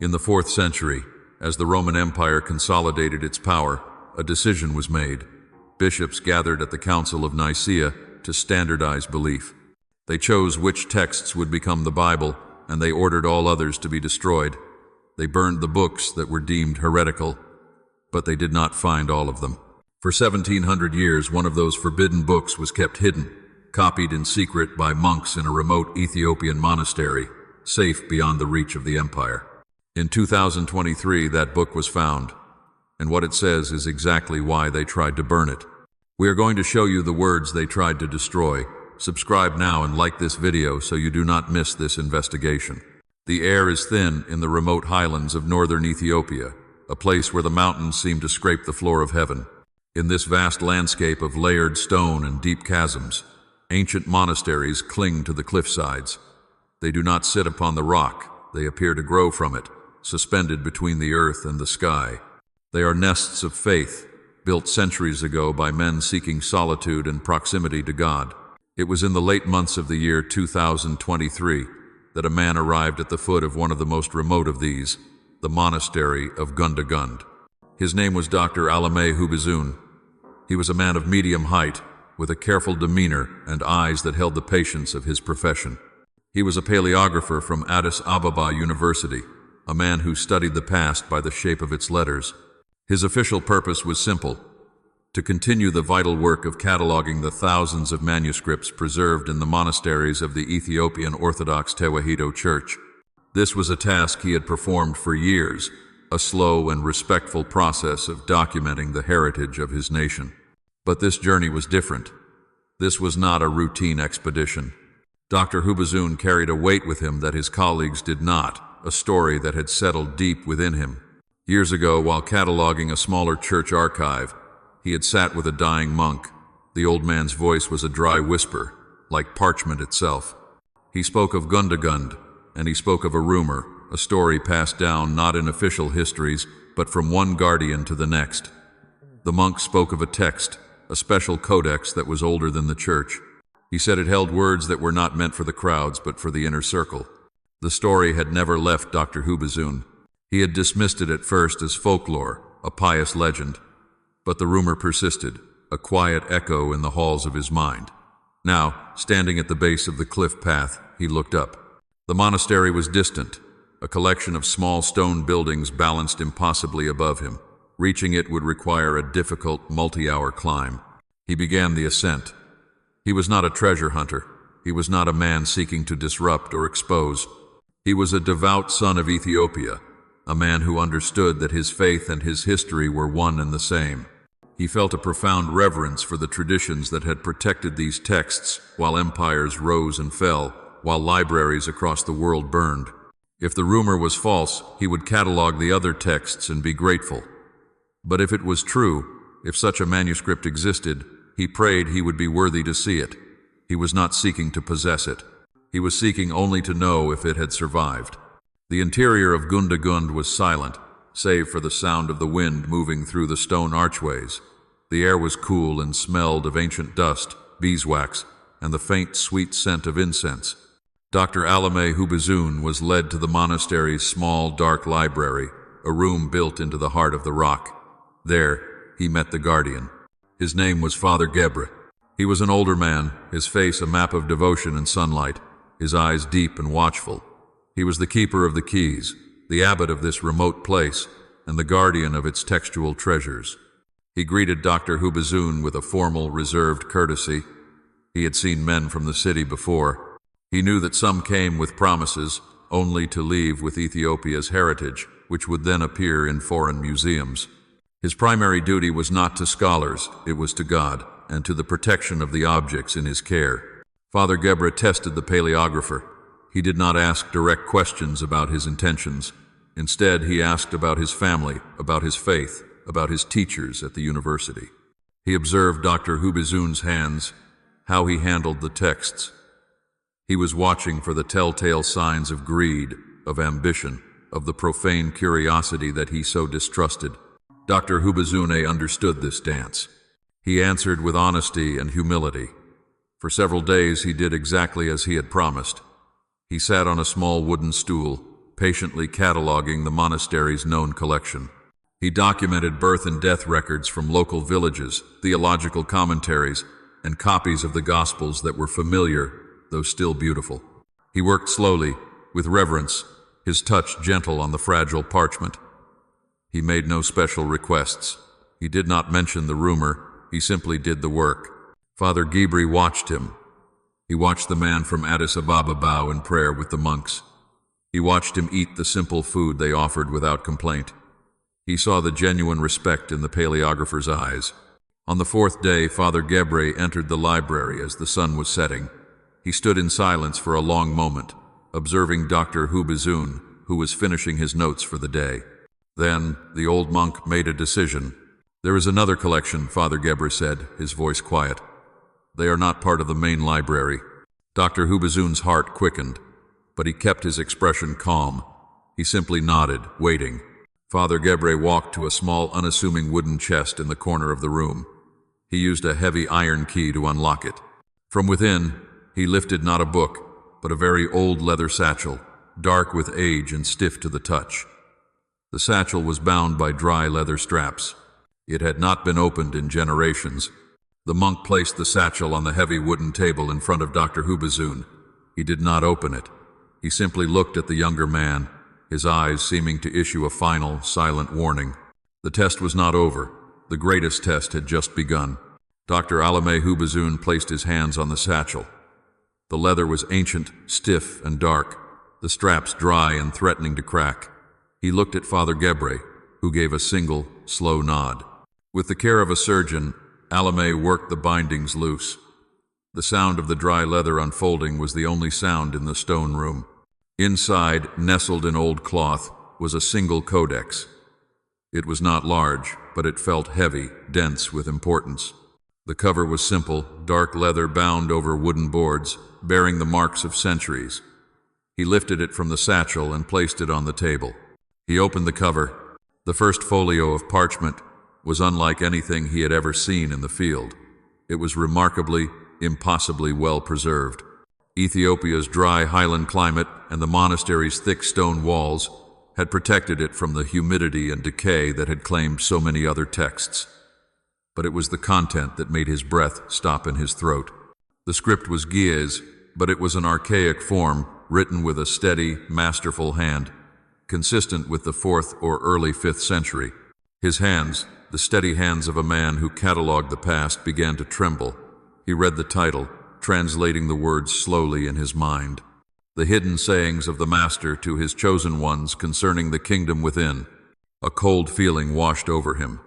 In the 4th century, as the Roman Empire consolidated its power, a decision was made. Bishops gathered at the Council of Nicaea to standardize belief. They chose which texts would become the Bible, and they ordered all others to be destroyed. They burned the books that were deemed heretical, but they did not find all of them. For 1700 years, one of those forbidden books was kept hidden, copied in secret by monks in a remote Ethiopian monastery, safe beyond the reach of the empire. In 2023, that book was found, and what it says is exactly why they tried to burn it. We are going to show you the words they tried to destroy. Subscribe now and like this video so you do not miss this investigation. The air is thin in the remote highlands of northern Ethiopia, a place where the mountains seem to scrape the floor of heaven. In this vast landscape of layered stone and deep chasms, ancient monasteries cling to the cliffsides. They do not sit upon the rock, they appear to grow from it, suspended between the earth and the sky. They are nests of faith, built centuries ago by men seeking solitude and proximity to God. It was in the late months of the year 2023 that a man arrived at the foot of one of the most remote of these, the monastery of Gundagund. His name was Dr. Alame Hubizun. He was a man of medium height, with a careful demeanor and eyes that held the patience of his profession. He was a paleographer from Addis Ababa University, a man who studied the past by the shape of its letters. His official purpose was simple: to continue the vital work of cataloging the thousands of manuscripts preserved in the monasteries of the Ethiopian Orthodox Tewahedo Church. This was a task he had performed for years, a slow and respectful process of documenting the heritage of his nation. But this journey was different. This was not a routine expedition. Dr. Hubizun carried a weight with him that his colleagues did not, a story that had settled deep within him. Years ago, while cataloging a smaller church archive, he had sat with a dying monk. The old man's voice was a dry whisper, like parchment itself. He spoke of Gundagund, and he spoke of a rumor, a story passed down not in official histories, but from one guardian to the next. The monk spoke of a text, a special codex that was older than the church. He said it held words that were not meant for the crowds, but for the inner circle. The story had never left Dr. Hubizun. He had dismissed it at first as folklore, a pious legend. But the rumor persisted, a quiet echo in the halls of his mind. Now, standing at the base of the cliff path, he looked up. The monastery was distant, a collection of small stone buildings balanced impossibly above him. Reaching it would require a difficult, multi-hour climb. He began the ascent. He was not a treasure hunter. He was not a man seeking to disrupt or expose. He was a devout son of Ethiopia, a man who understood that his faith and his history were one and the same. He felt a profound reverence for the traditions that had protected these texts while empires rose and fell, while libraries across the world burned. If the rumor was false, he would catalog the other texts and be grateful. But if it was true, if such a manuscript existed, he prayed he would be worthy to see it. He was not seeking to possess it. He was seeking only to know if it had survived. The interior of Gundagund was silent, save for the sound of the wind moving through the stone archways. The air was cool and smelled of ancient dust, beeswax, and the faint, sweet scent of incense. Dr. Alame Hubizun was led to the monastery's small, dark library, a room built into the heart of the rock. There, he met the guardian. His name was Father Gebre. He was an older man, his face a map of devotion and sunlight, his eyes deep and watchful. He was the keeper of the keys, the abbot of this remote place, and the guardian of its textual treasures. He greeted Dr. Hubizun with a formal, reserved courtesy. He had seen men from the city before. He knew that some came with promises, only to leave with Ethiopia's heritage, which would then appear in foreign museums. His primary duty was not to scholars, it was to God, and to the protection of the objects in his care. Father Gebre tested the paleographer. He did not ask direct questions about his intentions. Instead, he asked about his family, about his faith, about his teachers at the university. He observed Dr. Hubizun's hands, how he handled the texts. He was watching for the telltale signs of greed, of ambition, of the profane curiosity that he so distrusted. Dr. Hubizun understood this dance. He answered with honesty and humility. For several days he did exactly as he had promised. He sat on a small wooden stool, patiently cataloging the monastery's known collection. He documented birth and death records from local villages, theological commentaries, and copies of the Gospels that were familiar, though still beautiful. He worked slowly, with reverence, his touch gentle on the fragile parchment. He made no special requests. He did not mention the rumor, he simply did the work. Father Ghibri watched him. He watched the man from Addis Ababa bow in prayer with the monks. He watched him eat the simple food they offered without complaint. He saw the genuine respect in the paleographer's eyes. On the fourth day, Father Gebre entered the library as the sun was setting. He stood in silence for a long moment, observing Dr. Hubizoun, who was finishing his notes for the day. Then, the old monk made a decision. "There is another collection," Father Gebre said, his voice quiet. "They are not part of the main library." Dr. Hubizoun's heart quickened, but he kept his expression calm. He simply nodded, waiting. Father Gebre walked to a small, unassuming wooden chest in the corner of the room. He used a heavy iron key to unlock it. From within, he lifted not a book, but a very old leather satchel, dark with age and stiff to the touch. The satchel was bound by dry leather straps. It had not been opened in generations. The monk placed the satchel on the heavy wooden table in front of Dr. Hubizoun. He did not open it. He simply looked at the younger man, his eyes seeming to issue a final, silent warning. The test was not over. The greatest test had just begun. Dr. Alame Hubizoun placed his hands on the satchel. The leather was ancient, stiff, and dark, the straps dry and threatening to crack. He looked at Father Gebre, who gave a single, slow nod. With the care of a surgeon, Alame worked the bindings loose. The sound of the dry leather unfolding was the only sound in the stone room. Inside, nestled in old cloth, was a single codex. It was not large, but it felt heavy, dense with importance. The cover was simple, dark leather bound over wooden boards, bearing the marks of centuries. He lifted it from the satchel and placed it on the table. He opened the cover. The first folio of parchment was unlike anything he had ever seen in the field. It was remarkably, impossibly well preserved. Ethiopia's dry highland climate and the monastery's thick stone walls had protected it from the humidity and decay that had claimed so many other texts. But it was the content that made his breath stop in his throat. The script was Ge'ez, but it was an archaic form, written with a steady, masterful hand, consistent with the 4th or early 5th century. His hands, the steady hands of a man who catalogued the past, began to tremble. He read the title, translating the words slowly in his mind. The hidden sayings of the Master to his chosen ones concerning the kingdom within. A cold feeling washed over him.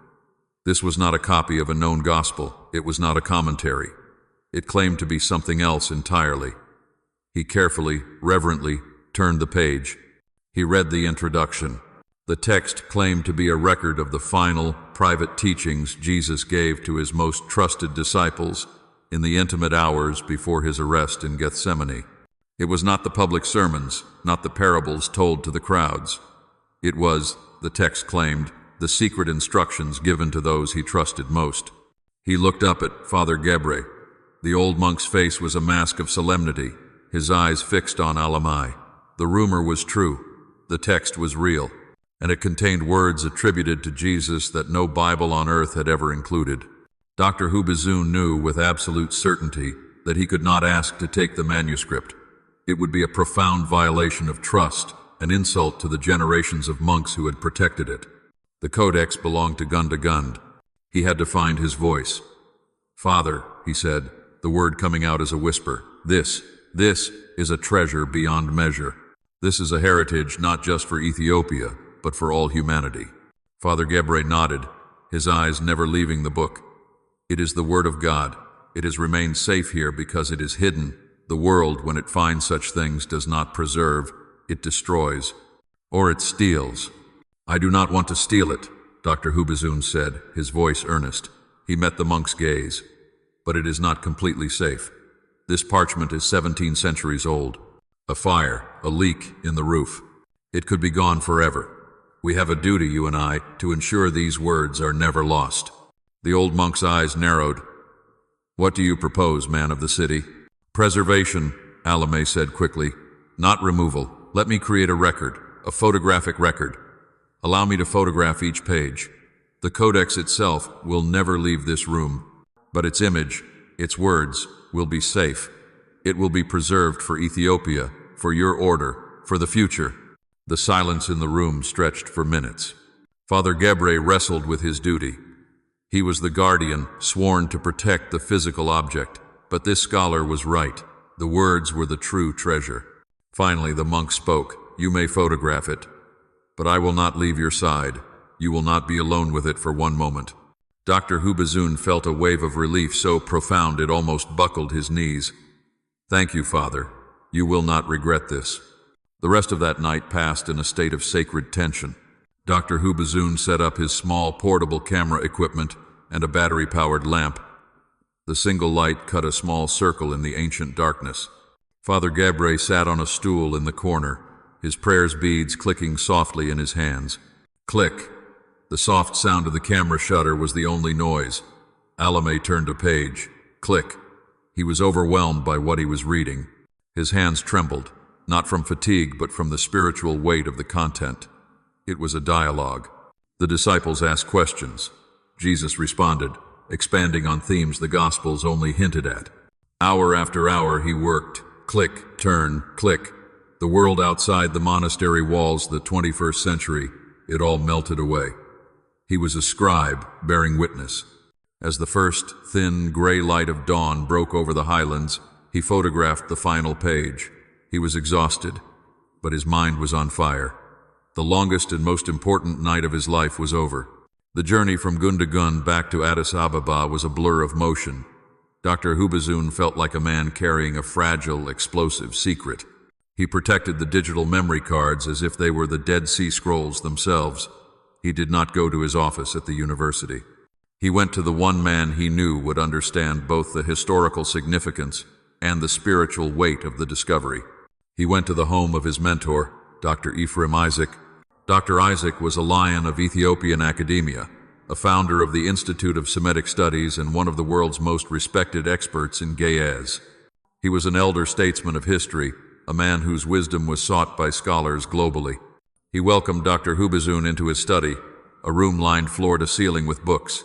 This was not a copy of a known gospel. It was not a commentary. It claimed to be something else entirely. He carefully, reverently, turned the page. He read the introduction. The text claimed to be a record of the final, private teachings Jesus gave to his most trusted disciples in the intimate hours before his arrest in Gethsemane. It was not the public sermons, not the parables told to the crowds. It was, the text claimed, the secret instructions given to those he trusted most. He looked up at Father Gebre. The old monk's face was a mask of solemnity, his eyes fixed on Alamai. The rumor was true. The text was real, and it contained words attributed to Jesus that no Bible on earth had ever included. Dr. Hubizoun knew with absolute certainty that he could not ask to take the manuscript. It would be a profound violation of trust, an insult to the generations of monks who had protected it. The codex belonged to Gundagund. He had to find his voice. "Father," he said, the word coming out as a whisper, this is a treasure beyond measure. This is a heritage not just for Ethiopia, but for all humanity." Father Gebre nodded, his eyes never leaving the book. "It is the Word of God. It has remained safe here because it is hidden. The world, when it finds such things, does not preserve. It destroys. Or it steals." "I do not want to steal it," Dr. Hubizoun said, his voice earnest. He met the monk's gaze. "But it is not completely safe. This parchment is 17 centuries old. A fire, a leak in the roof. It could be gone forever. We have a duty, you and I, to ensure these words are never lost." The old monk's eyes narrowed. "What do you propose, man of the city?" "Preservation," Alame said quickly. "Not removal. Let me create a record a photographic record. Allow me to photograph each page. The codex itself will never leave this room, but its image, its words, will be safe. It will be preserved for Ethiopia, for your order, for the future. The silence in the room stretched for minutes. Father Gebre wrestled with his duty. He was the guardian, sworn to protect the physical object, but this scholar was right. The words were the true treasure. Finally, the monk spoke. You may photograph it, but I will not leave your side. You will not be alone with it for one moment. Dr. Hubazoun felt a wave of relief so profound it almost buckled his knees. Thank you, Father. You will not regret this. The rest of that night passed in a state of sacred tension. Dr. Hubazoun set up his small portable camera equipment and a battery-powered lamp. The single light cut a small circle in the ancient darkness. Father Gebre sat on a stool in the corner, his prayers beads clicking softly in his hands. Click. The soft sound of the camera shutter was the only noise. Alame turned a page. Click. He was overwhelmed by what he was reading. His hands trembled, not from fatigue but from the spiritual weight of the content. It was a dialogue. The disciples asked questions. Jesus responded, expanding on themes the Gospels only hinted at. Hour after hour he worked. Click, turn, click. The world outside the monastery walls, the 21st century, it all melted away. He was a scribe, bearing witness. As the first thin, gray light of dawn broke over the highlands, he photographed the final page. He was exhausted, but his mind was on fire. The longest and most important night of his life was over. The journey from Gundagun back to Addis Ababa was a blur of motion. Dr. Hubazoun felt like a man carrying a fragile, explosive secret. He protected the digital memory cards as if they were the Dead Sea Scrolls themselves. He did not go to his office at the university. He went to the one man he knew would understand both the historical significance and the spiritual weight of the discovery. He went to the home of his mentor, Dr. Ephraim Isaac. Dr. Isaac was a lion of Ethiopian academia, a founder of the Institute of Semitic Studies and one of the world's most respected experts in Ge'ez. He was an elder statesman of history, a man whose wisdom was sought by scholars globally. He welcomed Dr. Hubazoun into his study, a room lined floor to ceiling with books.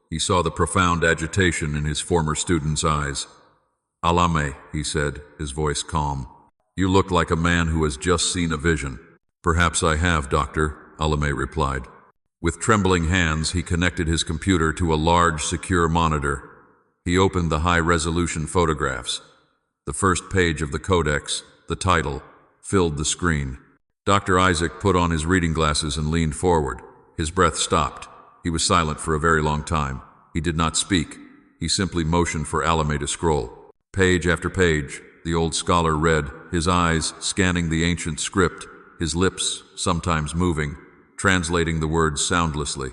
He saw the profound agitation in his former student's eyes. Alame, he said, his voice calm. You look like a man who has just seen a vision. Perhaps I have, Doctor, Alame replied. With trembling hands, he connected his computer to a large, secure monitor. He opened the high-resolution photographs. The first page of the codex, the title, filled the screen. Dr. Isaac put on his reading glasses and leaned forward. His breath stopped. He was silent for a very long time. He did not speak. He simply motioned for Alame to scroll. Page after page, the old scholar read, his eyes scanning the ancient script, his lips sometimes moving, translating the words soundlessly.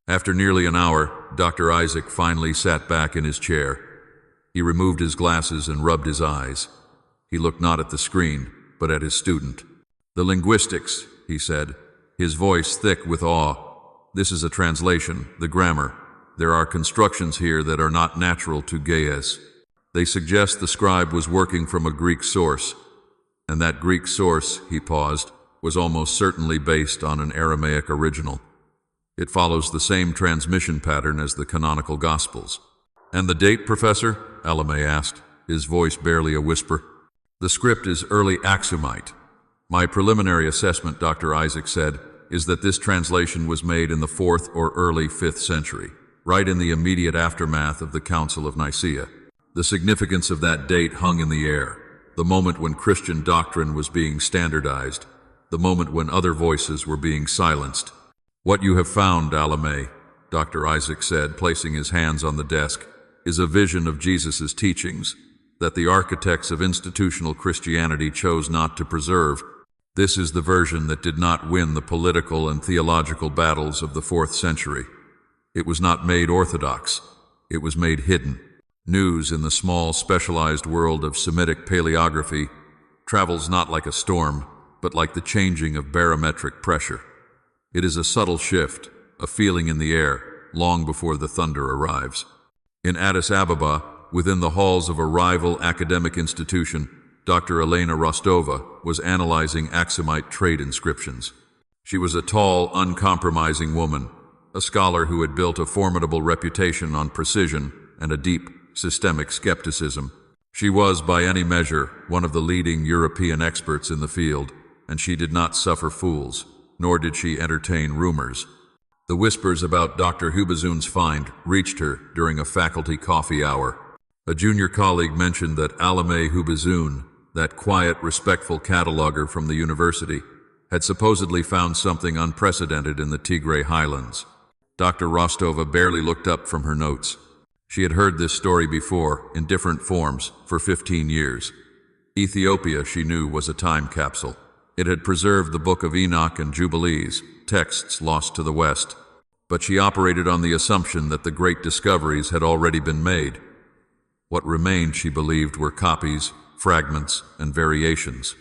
After nearly an hour, Dr. Isaac finally sat back in his chair. He removed his glasses and rubbed his eyes. He looked not at the screen, but at his student. The linguistics, he said, his voice thick with awe. This is a translation, the grammar. There are constructions here that are not natural to Ge'ez. They suggest the scribe was working from a Greek source, and that Greek source, he paused, was almost certainly based on an Aramaic original. It follows the same transmission pattern as the canonical Gospels. And the date, Professor? Alame asked, his voice barely a whisper. The script is early Aksumite. My preliminary assessment, Dr. Isaac said, is that this translation was made in the 4th or early 5th century, right in the immediate aftermath of the Council of Nicaea. The significance of that date hung in the air, the moment when Christian doctrine was being standardized, the moment when other voices were being silenced. What you have found, Alame, Dr. Isaac said, placing his hands on the desk, is a vision of Jesus' teachings that the architects of institutional Christianity chose not to preserve. This is the version that did not win the political and theological battles of the 4th century. It was not made orthodox. It was made hidden. News in the small, specialized world of Semitic paleography travels not like a storm, but like the changing of barometric pressure. It is a subtle shift, a feeling in the air, long before the thunder arrives. In Addis Ababa, within the halls of a rival academic institution, Dr. Elena Rostova, was analyzing Aksumite trade inscriptions. She was a tall, uncompromising woman, a scholar who had built a formidable reputation on precision and a deep, systemic skepticism. She was, by any measure, one of the leading European experts in the field, and she did not suffer fools, nor did she entertain rumors. The whispers about Dr. Hubazoon's find reached her during a faculty coffee hour. A junior colleague mentioned that Alame Hubazoon, that quiet, respectful cataloger from the university, had supposedly found something unprecedented in the Tigray highlands. Dr. Rostova barely looked up from her notes. She had heard this story before, in different forms, for 15 years. Ethiopia, she knew, was a time capsule. It had preserved the Book of Enoch and Jubilees, texts lost to the West. But she operated on the assumption that the great discoveries had already been made. What remained, she believed, were copies, fragments, and variations.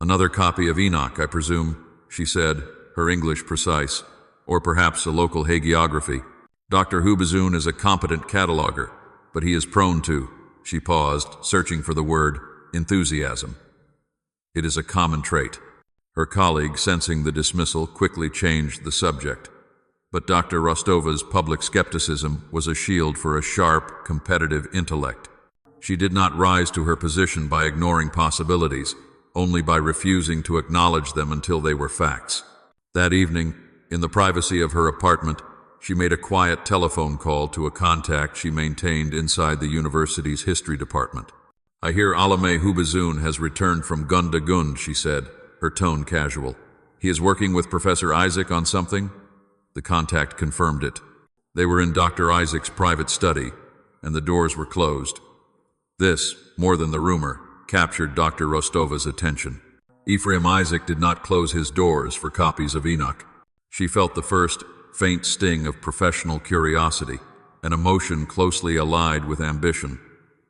"Another copy of Enoch, I presume," she said, her English precise, "or perhaps a local hagiography. Dr. Hubazoon is a competent cataloger, but he is prone to," she paused, searching for the word, "enthusiasm. It is a common trait." Her colleague, sensing the dismissal, quickly changed the subject. But Dr. Rostova's public skepticism was a shield for a sharp, competitive intellect. She did not rise to her position by ignoring possibilities, only by refusing to acknowledge them until they were facts. That evening, in the privacy of her apartment, she made a quiet telephone call to a contact she maintained inside the university's history department. "I hear Alame Hubazoon has returned from Gunda Gund," she said, her tone casual. "He is working with Professor Isaac on something?" The contact confirmed it. They were in Dr. Isaac's private study, and the doors were closed. This, more than the rumor, captured Dr. Rostova's attention. Ephraim Isaac did not close his doors for copies of Enoch. She felt the first, faint sting of professional curiosity, an emotion closely allied with ambition.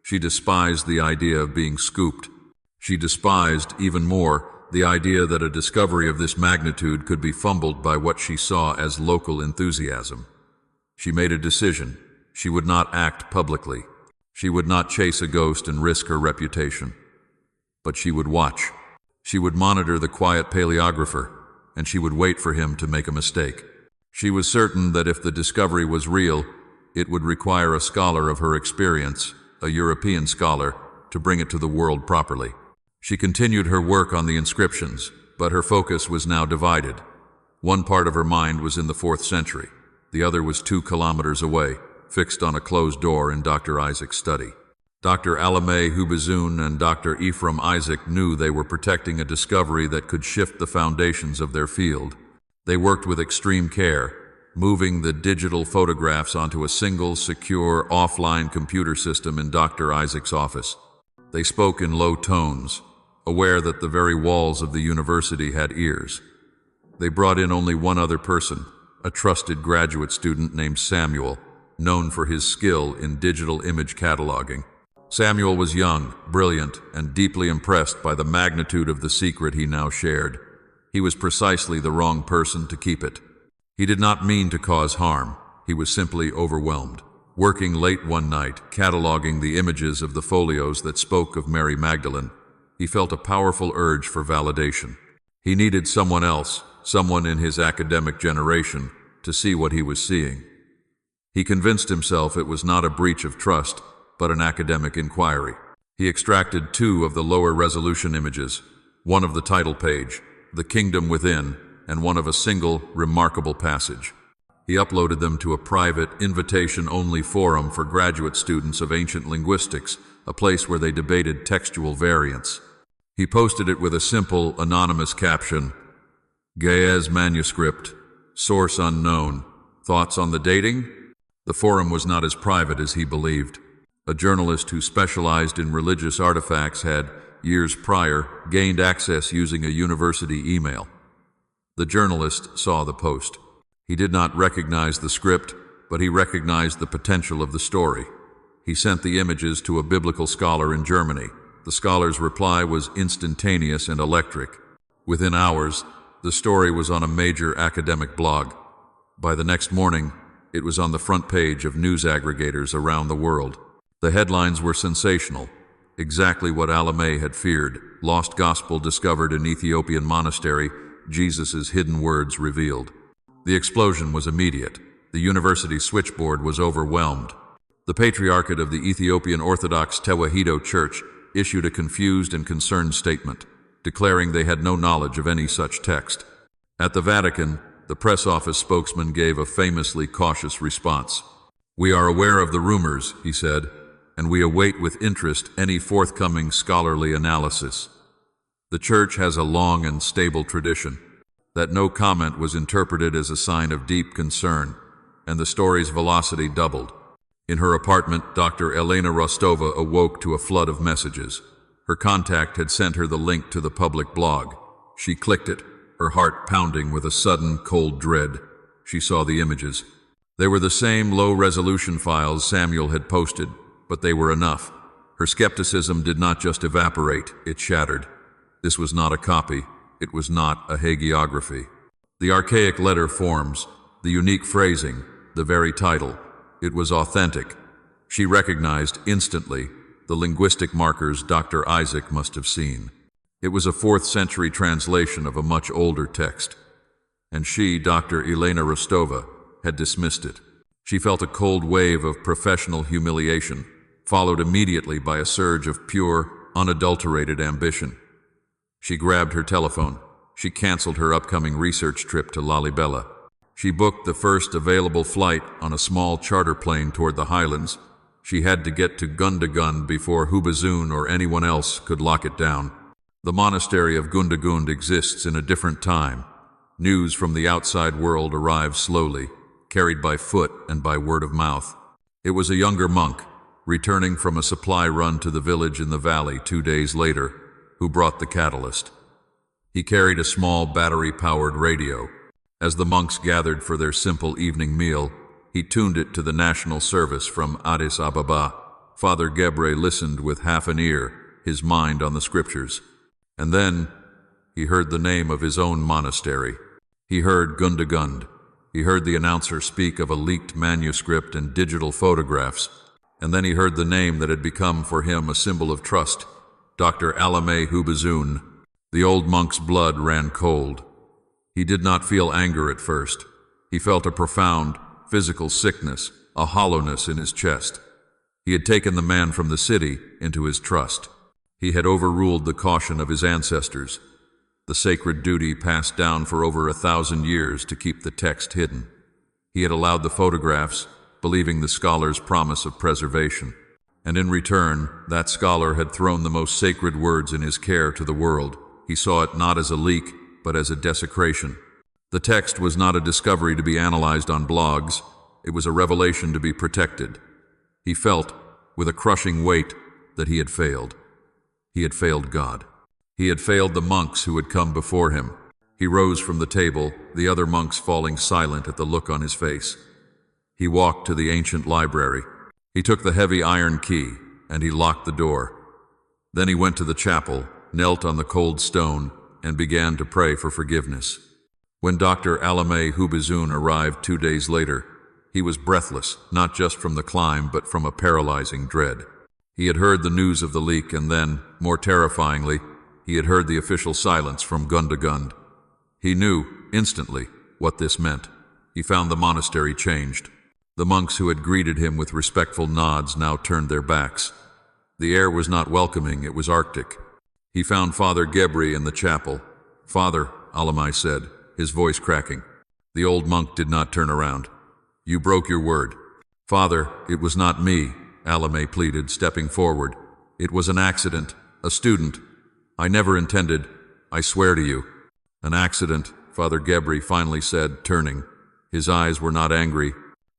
She despised the idea of being scooped. She despised, even more, the idea that a discovery of this magnitude could be fumbled by what she saw as local enthusiasm. She made a decision. She would not act publicly. She would not chase a ghost and risk her reputation. But she would watch. She would monitor the quiet paleographer, and she would wait for him to make a mistake. She was certain that if the discovery was real, it would require a scholar of her experience, a European scholar, to bring it to the world properly. She continued her work on the inscriptions, but her focus was now divided. One part of her mind was in the 4th century. The other was 2 kilometers away, fixed on a closed door in Dr. Isaac's study. Dr. Alame Hubazoon and Dr. Ephraim Isaac knew they were protecting a discovery that could shift the foundations of their field. They worked with extreme care, moving the digital photographs onto a single, secure, offline computer system in Dr. Isaac's office. They spoke in low tones, aware that the very walls of the university had ears. They brought in only one other person, a trusted graduate student named Samuel, known for his skill in digital image cataloging. Samuel was young, brilliant, and deeply impressed by the magnitude of the secret he now shared. He was precisely the wrong person to keep it. He did not mean to cause harm. He was simply overwhelmed. Working late one night, cataloging the images of the folios that spoke of Mary Magdalene, he felt a powerful urge for validation. He needed someone else, someone in his academic generation, to see what he was seeing. He convinced himself it was not a breach of trust, but an academic inquiry. He extracted 2 of the lower resolution images, one of the title page, "The Kingdom Within," and one of a single, remarkable passage. He uploaded them to a private, invitation-only forum for graduate students of ancient linguistics, a place where they debated textual variants. He posted it with a simple, anonymous caption, "Ge'ez manuscript, source unknown, thoughts on the dating?" The forum was not as private as he believed. A journalist who specialized in religious artifacts had, years prior, gained access using a university email. The journalist saw the post. He did not recognize the script, but he recognized the potential of the story. He sent the images to a biblical scholar in Germany. The scholar's reply was instantaneous and electric. Within hours, the story was on a major academic blog. By the next morning, it was on the front page of news aggregators around the world. The headlines were sensational. Exactly what Alamé had feared. Lost gospel discovered in Ethiopian monastery, Jesus' hidden words revealed. The explosion was immediate. The university switchboard was overwhelmed. The Patriarchate of the Ethiopian Orthodox Tewahedo Church issued a confused and concerned statement, declaring they had no knowledge of any such text. At the Vatican, the press office spokesman gave a famously cautious response. "We are aware of the rumors," he said, "and we await with interest any forthcoming scholarly analysis." The Church has a long and stable tradition. That no comment was interpreted as a sign of deep concern, and the story's velocity doubled. In her apartment, Dr. Elena Rostova awoke to a flood of messages. Her contact had sent her the link to the public blog. She clicked it, her heart pounding with a sudden, cold dread. She saw the images. They were the same low-resolution files Samuel had posted, but they were enough. Her skepticism did not just evaporate, it shattered. This was not a copy. It was not a hagiography. The archaic letter forms, the unique phrasing, the very title. It was authentic. She recognized instantly the linguistic markers Dr. Isaac must have seen. It was a 4th century translation of a much older text. And she, Dr. Elena Rostova, had dismissed it. She felt a cold wave of professional humiliation, followed immediately by a surge of pure, unadulterated ambition. She grabbed her telephone. She canceled her upcoming research trip to Lalibela. She booked the first available flight on a small charter plane toward the highlands. She had to get to Gundagund before Hubazun or anyone else could lock it down. The monastery of Gundagund exists in a different time. News from the outside world arrives slowly, carried by foot and by word of mouth. It was a younger monk, returning from a supply run to the village in the valley 2 days later, who brought the catalyst. He carried a small battery-powered radio. As the monks gathered for their simple evening meal, he tuned it to the national service from Addis Ababa. Father Gebre listened with half an ear, his mind on the scriptures. And then he heard the name of his own monastery. He heard Gundagund. He heard the announcer speak of a leaked manuscript and digital photographs. And then he heard the name that had become for him a symbol of trust, Dr. Alamé Hubazun. The old monk's blood ran cold. He did not feel anger at first. He felt a profound physical sickness, a hollowness in his chest. He had taken the man from the city into his trust. He had overruled the caution of his ancestors, the sacred duty passed down for over 1,000 years to keep the text hidden. He had allowed the photographs, believing the scholar's promise of preservation. And in return, that scholar had thrown the most sacred words in his care to the world. He saw it not as a leak, but as a desecration. The text was not a discovery to be analyzed on blogs. It was a revelation to be protected. He felt, with a crushing weight, that he had failed. He had failed God. He had failed the monks who had come before him. He rose from the table, the other monks falling silent at the look on his face. He walked to the ancient library. He took the heavy iron key, and he locked the door. Then he went to the chapel, knelt on the cold stone, and began to pray for forgiveness. When Dr. Alamé Hubazun arrived 2 days later, he was breathless, not just from the climb, but from a paralyzing dread. He had heard the news of the leak, and then, more terrifyingly, he had heard the official silence from Gundagund. He knew, instantly, what this meant. He found the monastery changed. The monks who had greeted him with respectful nods now turned their backs. The air was not welcoming, it was arctic. He found Father Gebre in the chapel. "Father," Alamai said, his voice cracking. The old monk did not turn around. "You broke your word." "Father, it was not me," Alamai pleaded, stepping forward. "It was an accident, a student. I never intended, I swear to you." "An accident," Father Gebre finally said, turning. His eyes were not angry.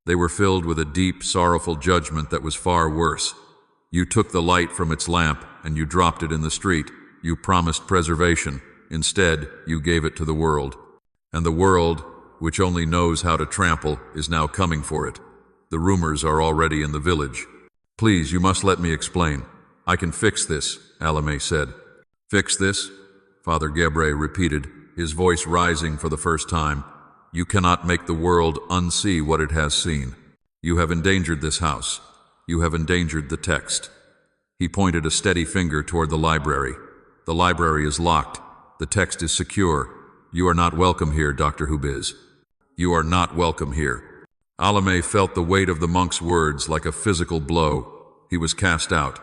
They were filled with a deep, sorrowful judgment that was far worse. "You took the light from its lamp, and you dropped it in the street. You promised preservation. Instead, you gave it to the world. And the world, which only knows how to trample, is now coming for it. The rumors are already in the village." "Please, you must let me explain." "I can fix this," Alamé said. "Fix this?" Father Gebre repeated, his voice rising for the first time. "You cannot make the world unsee what it has seen. You have endangered this house. You have endangered the text." He pointed a steady finger toward the library. The library is locked. The text is secure. You are not welcome here, Dr. Hubiz. You are not welcome here. Alame felt the weight of the monk's words like a physical blow. He was cast out.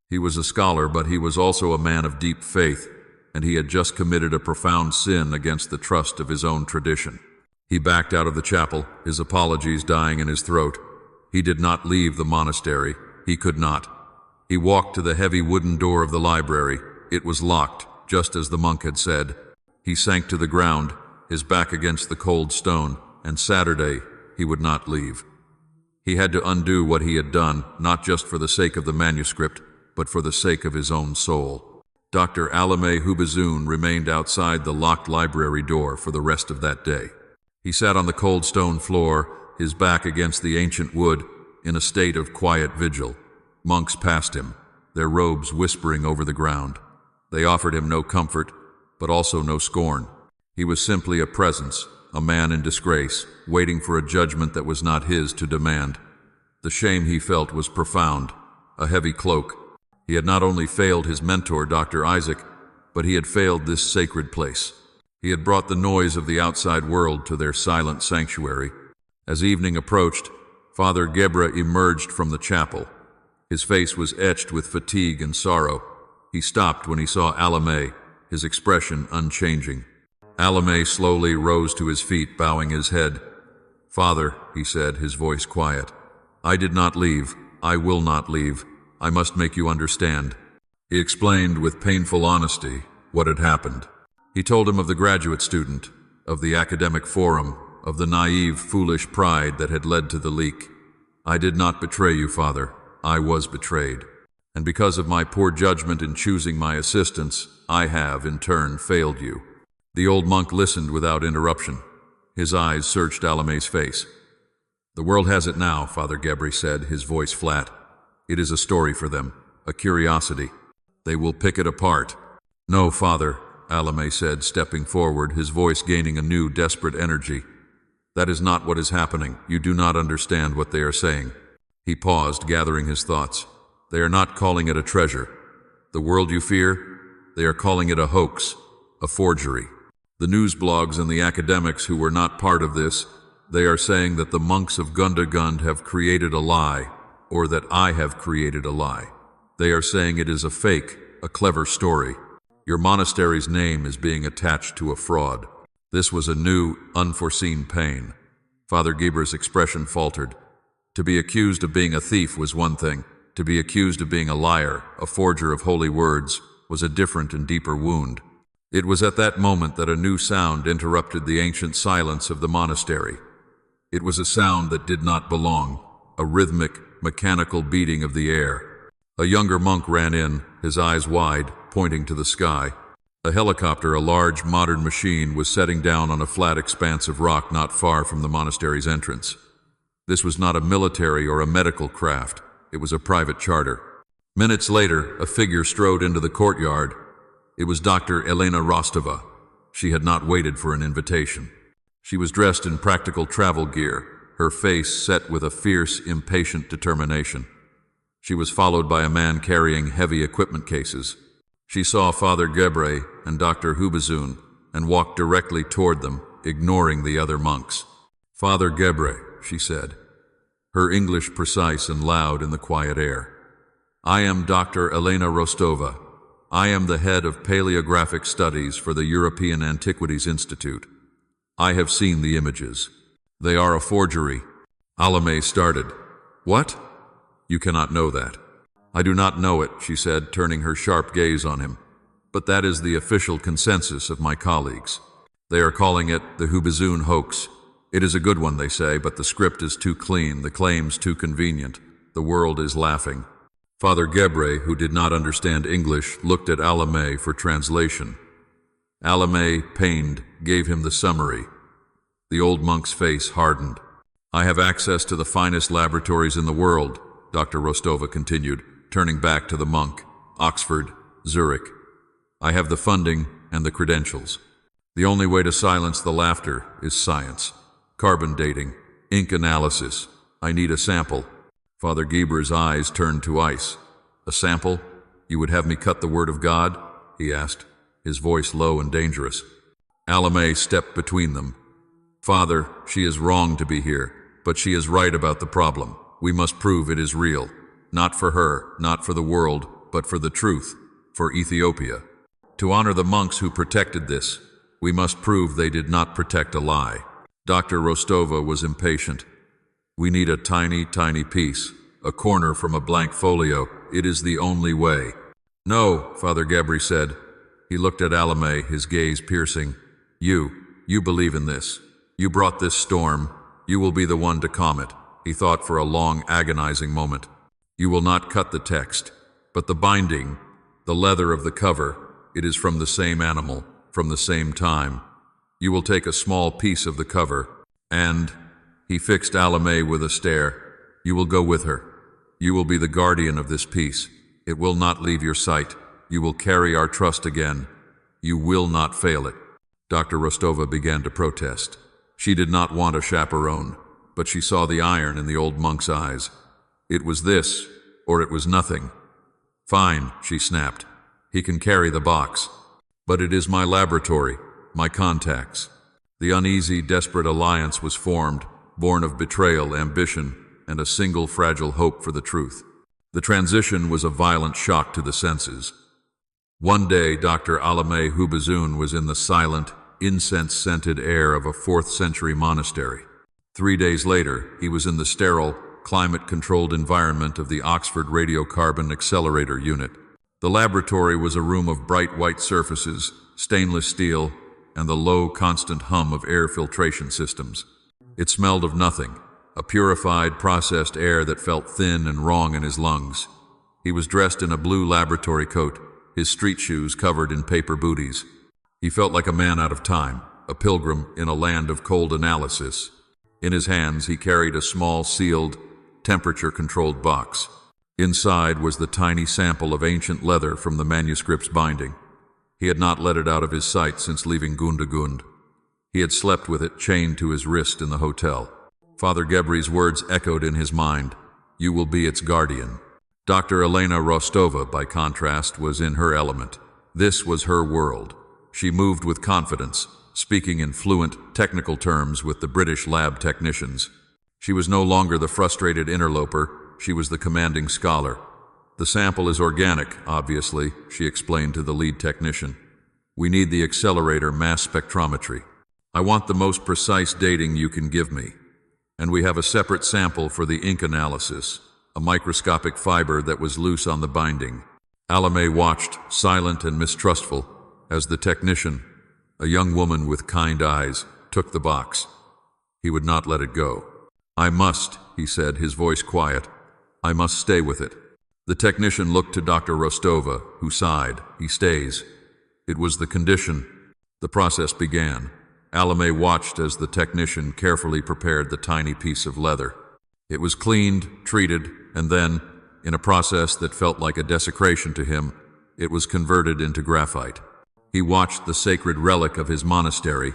He was a scholar, but he was also a man of deep faith, and he had just committed a profound sin against the trust of his own tradition. He backed out of the chapel, his apologies dying in his throat. He did not leave the monastery. He could not. He walked to the heavy wooden door of the library. It was locked, just as the monk had said. He sank to the ground, his back against the cold stone, and Saturday he would not leave. He had to undo what he had done, not just for the sake of the manuscript, but for the sake of his own soul. Dr. Alame Hubizoun remained outside the locked library door for the rest of that day. He sat on the cold stone floor, his back against the ancient wood, in a state of quiet vigil. Monks passed him, their robes whispering over the ground. They offered him no comfort, but also no scorn. He was simply a presence, a man in disgrace, waiting for a judgment that was not his to demand. The shame he felt was profound, a heavy cloak. He had not only failed his mentor, Dr. Isaac, but he had failed this sacred place. He had brought the noise of the outside world to their silent sanctuary. As evening approached, Father Gebra emerged from the chapel. His face was etched with fatigue and sorrow. He stopped when he saw Alame, his expression unchanging. Alame slowly rose to his feet, bowing his head. "Father," he said, his voice quiet, "I did not leave. I will not leave. I must make you understand." He explained with painful honesty what had happened. He told him of the graduate student, of the academic forum, of the naive, foolish pride that had led to the leak. "I did not betray you, Father. I was betrayed. And because of my poor judgment in choosing my assistants, I have, in turn, failed you." The old monk listened without interruption. His eyes searched Alame's face. "The world has it now," Father Gebri said, his voice flat. "It is a story for them, a curiosity. They will pick it apart." "No, Father," Alame said, stepping forward, his voice gaining a new, desperate energy. "That is not what is happening. You do not understand what they are saying." He paused, gathering his thoughts. "They are not calling it a treasure. The world you fear, they are calling it a hoax, a forgery. The news blogs and the academics who were not part of this, they are saying that the monks of Gundagund have created a lie, or that I have created a lie. They are saying it is a fake, a clever story. Your monastery's name is being attached to a fraud." This was a new, unforeseen pain. Father Geber's expression faltered. To be accused of being a thief was one thing. To be accused of being a liar, a forger of holy words, was a different and deeper wound. It was at that moment that a new sound interrupted the ancient silence of the monastery. It was a sound that did not belong, a rhythmic, mechanical beating of the air. A younger monk ran in, his eyes wide, pointing to the sky. A helicopter, a large, modern machine, was setting down on a flat expanse of rock not far from the monastery's entrance. This was not a military or a medical craft. It was a private charter. Minutes later, a figure strode into the courtyard. It was Dr. Elena Rostova. She had not waited for an invitation. She was dressed in practical travel gear, her face set with a fierce, impatient determination. She was followed by a man carrying heavy equipment cases. She saw Father Gebre and Dr. Hubizoun and walked directly toward them, ignoring the other monks. "Father Gebre," she said, her English precise and loud in the quiet air. "I am Dr. Elena Rostova. I am the head of paleographic studies for the European Antiquities Institute. I have seen the images. They are a forgery." Alame started. "What? You cannot know that." "I do not know it," she said, turning her sharp gaze on him. "But that is the official consensus of my colleagues. They are calling it the Hubizoun hoax. It is a good one, they say, but the script is too clean, the claims too convenient. The world is laughing." Father Gebre, who did not understand English, looked at Alame for translation. Alame, pained, gave him the summary. The old monk's face hardened. "I have access to the finest laboratories in the world," Dr. Rostova continued, turning back to the monk. "Oxford, Zurich. I have the funding and the credentials. The only way to silence the laughter is science. Carbon dating, ink analysis. I need a sample." Father Geber's eyes turned to ice. "A sample? You would have me cut the word of God? He asked, his voice low and dangerous. Alame stepped between them. Father, she is wrong to be here, but she is right about the problem. We must prove it is real. Not for her, not for the world, but for the truth, for Ethiopia. To honor the monks who protected this, we must prove they did not protect a lie. Dr. Rostova was impatient. We need a tiny, tiny piece, a corner from a blank folio. It is the only way. No, Father Gebri said. He looked at Alame, his gaze piercing. You believe in this. You brought this storm. You will be the one to calm it. He thought for a long, agonizing moment. You will not cut the text, but the binding, the leather of the cover, it is from the same animal, from the same time. You will take a small piece of the cover, and, he fixed Alame with a stare, you will go with her. You will be the guardian of this piece. It will not leave your sight. You will carry our trust again. You will not fail it. Dr. Rostova began to protest. She did not want a chaperone, but she saw the iron in the old monk's eyes. It was this, or it was nothing. Fine, she snapped. He can carry the box. But it is my laboratory, my contacts. The uneasy, desperate alliance was formed, born of betrayal, ambition, and a single fragile hope for the truth. The transition was a violent shock to the senses. One day, Dr. Alame Hubazoun was in the silent, incense-scented air of a 4th-century monastery. 3 days later, he was in the sterile, climate-controlled environment of the Oxford Radiocarbon Accelerator Unit. The laboratory was a room of bright white surfaces, stainless steel, and the low, constant hum of air filtration systems. It smelled of nothing, a purified, processed air that felt thin and wrong in his lungs. He was dressed in a blue laboratory coat, his street shoes covered in paper booties. He felt like a man out of time, a pilgrim in a land of cold analysis. In his hands he carried a small, sealed, temperature-controlled box. Inside was the tiny sample of ancient leather from the manuscript's binding. He had not let it out of his sight since leaving Gundagund. He had slept with it chained to his wrist in the hotel. Father Gebri's words echoed in his mind. You will be its guardian. Dr. Elena Rostova, by contrast, was in her element. This was her world. She moved with confidence, speaking in fluent, technical terms with the British lab technicians. She was no longer the frustrated interloper, she was the commanding scholar. The sample is organic, obviously, she explained to the lead technician. We need the accelerator mass spectrometry. I want the most precise dating you can give me. And we have a separate sample for the ink analysis, a microscopic fiber that was loose on the binding. Alame watched, silent and mistrustful, as the technician, a young woman with kind eyes, took the box. He would not let it go. I must, he said, his voice quiet. I must stay with it. The technician looked to Dr. Rostova, who sighed. He stays. It was the condition. The process began. Alame watched as the technician carefully prepared the tiny piece of leather. It was cleaned, treated, and then, in a process that felt like a desecration to him, it was converted into graphite. He watched the sacred relic of his monastery,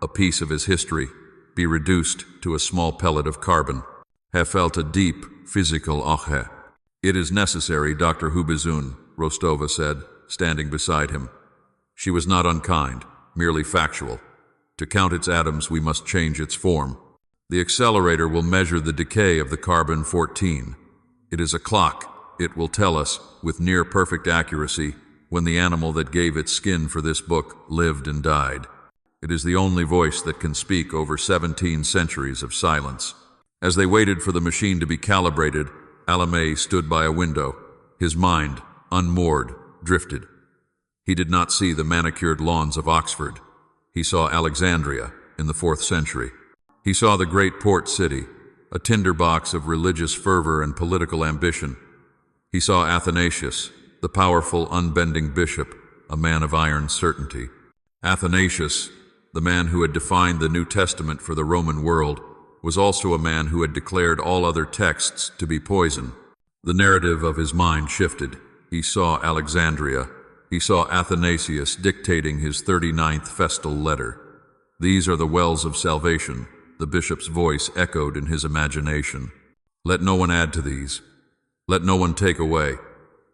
a piece of his history, be reduced to a small pellet of carbon. He felt a deep, physical ache. It is necessary, Dr. Hubazoun, Rostova said, standing beside him. She was not unkind, merely factual. To count its atoms, we must change its form. The accelerator will measure the decay of the carbon-14. It is a clock. It will tell us, with near-perfect accuracy, when the animal that gave its skin for this book lived and died. It is the only voice that can speak over 17 centuries of silence. As they waited for the machine to be calibrated, Alame stood by a window. His mind, unmoored, drifted. He did not see the manicured lawns of Oxford. He saw Alexandria in the 4th century. He saw the great port city, a tinderbox of religious fervor and political ambition. He saw Athanasius, the powerful, unbending bishop, a man of iron certainty. Athanasius, the man who had defined the New Testament for the Roman world, was also a man who had declared all other texts to be poison. The narrative of his mind shifted. He saw Alexandria. He saw Athanasius dictating his 39th festal letter. These are the wells of salvation, the bishop's voice echoed in his imagination. Let no one add to these. Let no one take away.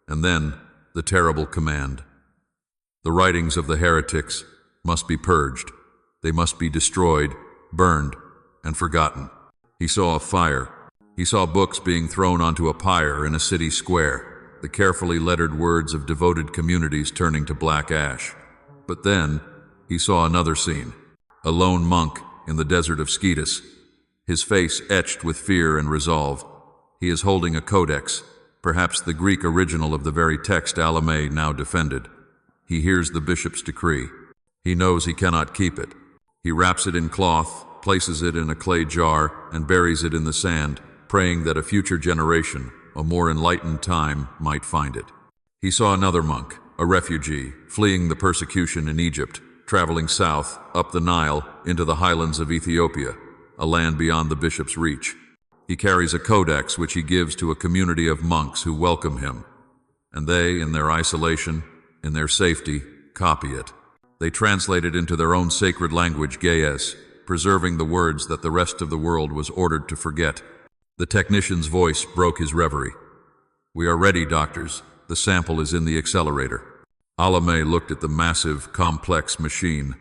And then, the terrible command. The writings of the heretics must be purged. They must be destroyed, burned, and forgotten. He saw a fire. He saw books being thrown onto a pyre in a city square, the carefully lettered words of devoted communities turning to black ash. But then, he saw another scene. A lone monk in the desert of Scetis, his face etched with fear and resolve. He is holding a codex, perhaps the Greek original of the very text Alame now defended. He hears the bishop's decree. He knows he cannot keep it. He wraps it in cloth, places it in a clay jar, and buries it in the sand, praying that a future generation, a more enlightened time, might find it. He saw another monk, a refugee, fleeing the persecution in Egypt, traveling south, up the Nile, into the highlands of Ethiopia, a land beyond the bishop's reach. He carries a codex which he gives to a community of monks who welcome him, and they, in their isolation, in their safety, copy it. They translate it into their own sacred language, Ge'ez, preserving the words that the rest of the world was ordered to forget. The technician's voice broke his reverie. "We are ready, doctors. The sample is in the accelerator." Alame looked at the massive, complex machine.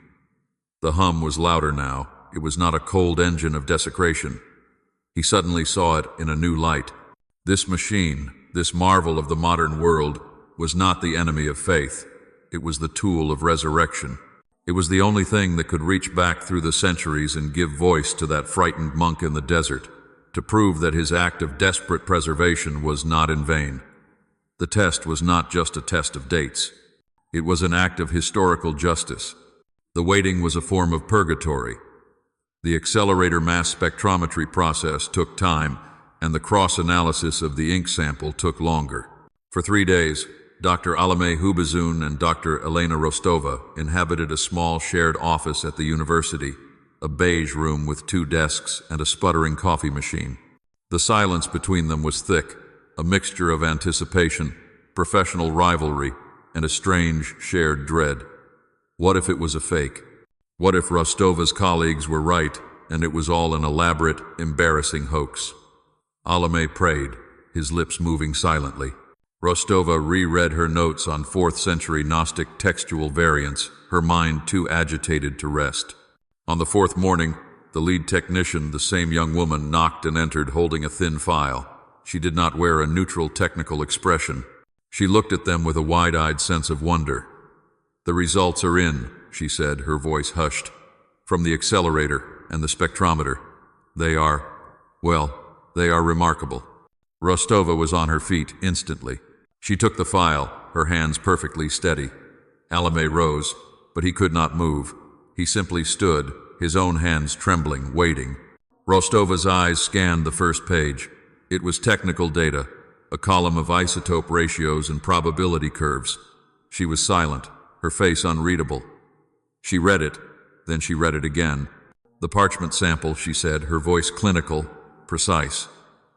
The hum was louder now. It was not a cold engine of desecration. He suddenly saw it in a new light. This machine, this marvel of the modern world, was not the enemy of faith. It was the tool of resurrection. It was the only thing that could reach back through the centuries and give voice to that frightened monk in the desert, to prove that his act of desperate preservation was not in vain. The test was not just a test of dates. It was an act of historical justice. The waiting was a form of purgatory. The accelerator mass spectrometry process took time, and the cross-analysis of the ink sample took longer. For 3 days, Dr. Alame Hubazun and Dr. Elena Rostova inhabited a small shared office at the university, a beige room with 2 desks and a sputtering coffee machine. The silence between them was thick, a mixture of anticipation, professional rivalry, and a strange, shared dread. What if it was a fake? What if Rostova's colleagues were right, and it was all an elaborate, embarrassing hoax? Alame prayed, his lips moving silently. Rostova reread her notes on 4th century Gnostic textual variants, her mind too agitated to rest. On the 4th morning, the lead technician, the same young woman, knocked and entered holding a thin file. She did not wear a neutral technical expression. She looked at them with a wide-eyed sense of wonder. "The results are in," she said, her voice hushed. "From the accelerator and the spectrometer. They are remarkable." Rostova was on her feet instantly. She took the file, her hands perfectly steady. Alame rose, but he could not move. He simply stood, his own hands trembling, waiting. Rostova's eyes scanned the first page. It was technical data, a column of isotope ratios and probability curves. She was silent, her face unreadable. She read it, then she read it again. "The parchment sample," she said, her voice clinical, precise.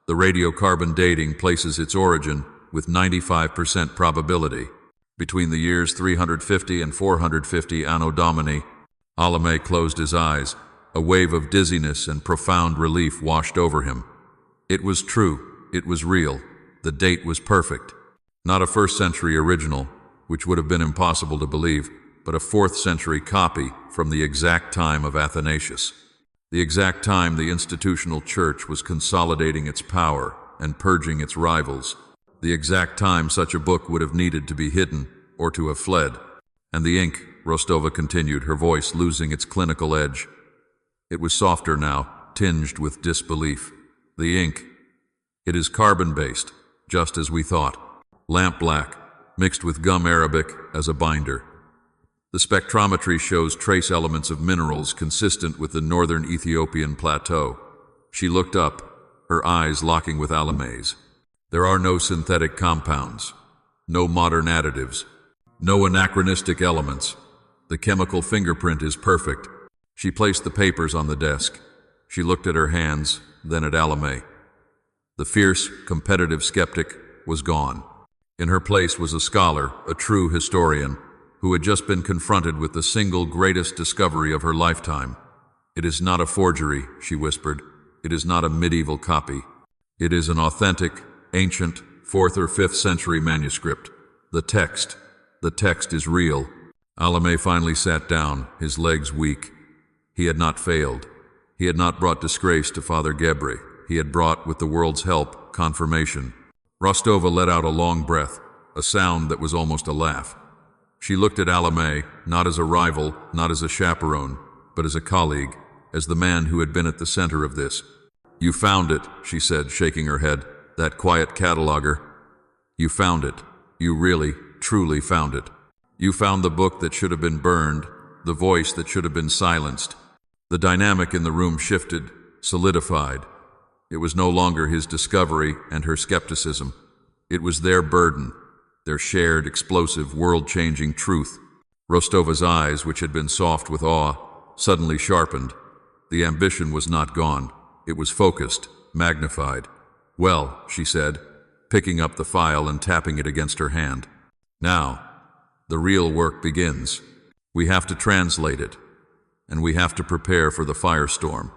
"The radiocarbon dating places its origin with 95% probability between the years 350 and 450 Anno Domini." Alame closed his eyes. A wave of dizziness and profound relief washed over him. It was true. It was real. The date was perfect. Not a 1st century original, which would have been impossible to believe, but a 4th century copy from the exact time of Athanasius. The exact time the institutional church was consolidating its power and purging its rivals. The exact time such a book would have needed to be hidden or to have fled. "And the ink," Rostova continued, her voice losing its clinical edge. It was softer now, tinged with disbelief. "The ink, it is carbon-based, just as we thought. Lamp black, mixed with gum arabic as a binder. The spectrometry shows trace elements of minerals consistent with the northern Ethiopian plateau." She looked up, her eyes locking with Alame's. "There are no synthetic compounds, no modern additives, no anachronistic elements. The chemical fingerprint is perfect." She placed the papers on the desk. She looked at her hands, then at Alame. The fierce, competitive skeptic was gone. In her place was a scholar, a true historian, who had just been confronted with the single greatest discovery of her lifetime. "It is not a forgery," she whispered. "It is not a medieval copy. It is an authentic, ancient, 4th or 5th century manuscript. The text. The text is real. Alame finally sat down, his legs weak. He had not failed. He had not brought disgrace to Father Gebre. He had brought, with the world's help, confirmation. Rostova let out a long breath, a sound that was almost a laugh. She looked at Alame, not as a rival, not as a chaperone, but as a colleague, as the man who had been at the center of this. "You found it," she said, shaking her head, "that quiet cataloger. You found it. You really, truly found it. You found the book that should have been burned, the voice that should have been silenced." The dynamic in the room shifted, solidified. It was no longer his discovery and her skepticism. It was their burden, their shared, explosive, world-changing truth. Rostova's eyes, which had been soft with awe, suddenly sharpened. The ambition was not gone. It was focused, magnified. "Well," she said, picking up the file and tapping it against her hand. "Now, the real work begins. We have to translate it, and we have to prepare for the firestorm."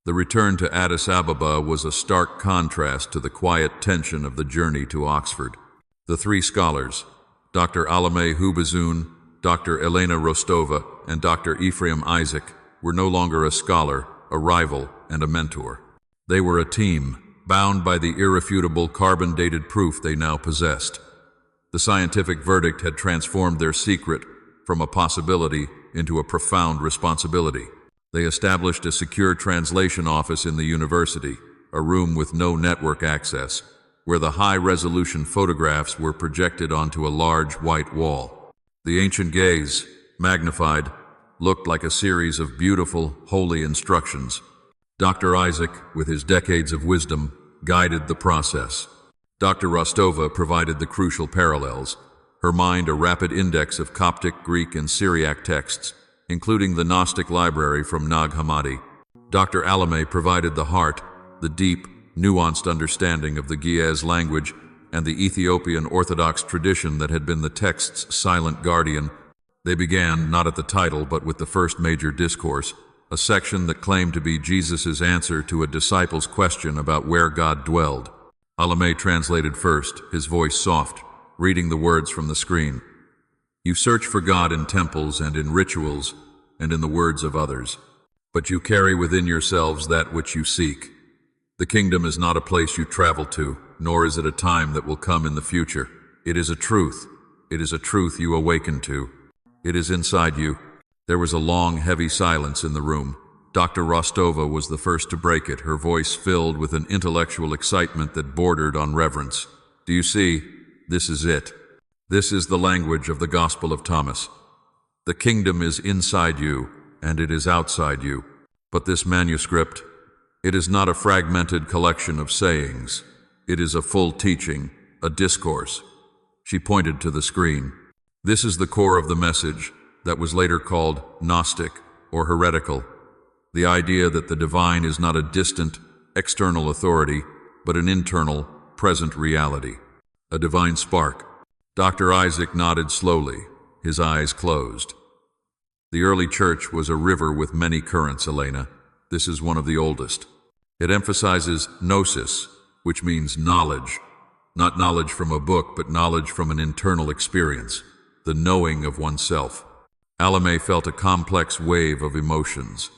The return to Addis Ababa was a stark contrast to the quiet tension of the journey to Oxford. The three scholars, Dr. Alame Hubazoun, Dr. Elena Rostova, and Dr. Ephraim Isaac, were no longer a scholar, a rival, and a mentor. They were a team, bound by the irrefutable carbon-dated proof they now possessed. The scientific verdict had transformed their secret from a possibility into a profound responsibility. They established a secure translation office in the university, a room with no network access, where the high-resolution photographs were projected onto a large white wall. The ancient gaze, magnified, looked like a series of beautiful, holy instructions. Dr. Isaac, with his decades of wisdom, guided the process. Dr. Rostova provided the crucial parallels, her mind a rapid index of Coptic, Greek, and Syriac texts, including the Gnostic library from Nag Hammadi. Dr. Alame provided the heart, the deep, nuanced understanding of the Ge'ez language and the Ethiopian Orthodox tradition that had been the text's silent guardian. They began, not at the title, but with the first major discourse, a section that claimed to be Jesus' answer to a disciple's question about where God dwelled. Alame translated first, his voice soft, reading the words from the screen. "You search for God in temples and in rituals and in the words of others, but you carry within yourselves that which you seek. The kingdom is not a place you travel to, nor is it a time that will come in the future. It is a truth. It is a truth you awaken to. It is inside you." There was a long, heavy silence in the room. Dr. Rostova was the first to break it, her voice filled with an intellectual excitement that bordered on reverence. "Do you see? This is it. This is the language of the Gospel of Thomas. The kingdom is inside you, and it is outside you. But this manuscript, it is not a fragmented collection of sayings. It is a full teaching, a discourse." She pointed to the screen. "This is the core of the message that was later called Gnostic or heretical. The idea that the divine is not a distant, external authority, but an internal, present reality. A divine spark." Dr. Isaac nodded slowly, his eyes closed. "The early church was a river with many currents, Elena. This is one of the oldest. It emphasizes gnosis, which means knowledge. Not knowledge from a book, but knowledge from an internal experience, the knowing of oneself." Alame felt a complex wave of emotions.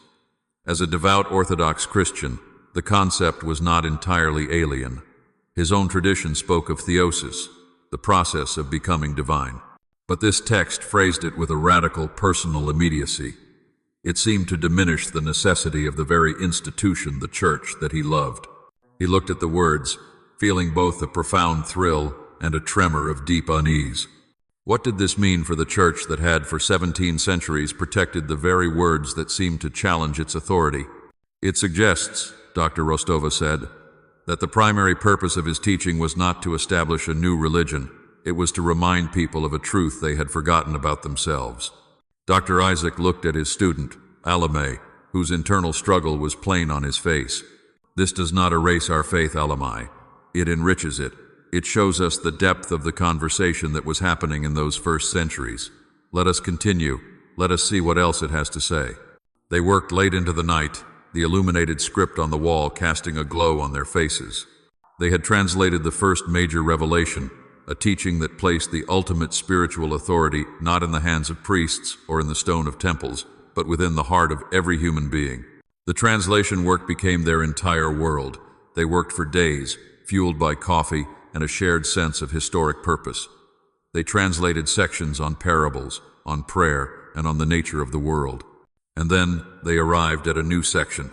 As a devout Orthodox Christian, the concept was not entirely alien. His own tradition spoke of theosis, the process of becoming divine. But this text phrased it with a radical personal immediacy. It seemed to diminish the necessity of the very institution, the church, that he loved. He looked at the words, feeling both a profound thrill and a tremor of deep unease. What did this mean for the church that had for 17 centuries protected the very words that seemed to challenge its authority? "It suggests," Dr. Rostova said, "that the primary purpose of his teaching was not to establish a new religion. It was to remind people of a truth they had forgotten about themselves." Dr. Isaac looked at his student, Alame, whose internal struggle was plain on his face. "This does not erase our faith, Alame. It enriches it. It shows us the depth of the conversation that was happening in those first centuries. Let us continue. Let us see what else it has to say." They worked late into the night, the illuminated script on the wall casting a glow on their faces. They had translated the first major revelation, a teaching that placed the ultimate spiritual authority not in the hands of priests or in the stone of temples, but within the heart of every human being. The translation work became their entire world. They worked for days, fueled by coffee and a shared sense of historic purpose. They translated sections on parables, on prayer, and on the nature of the world. And then they arrived at a new section.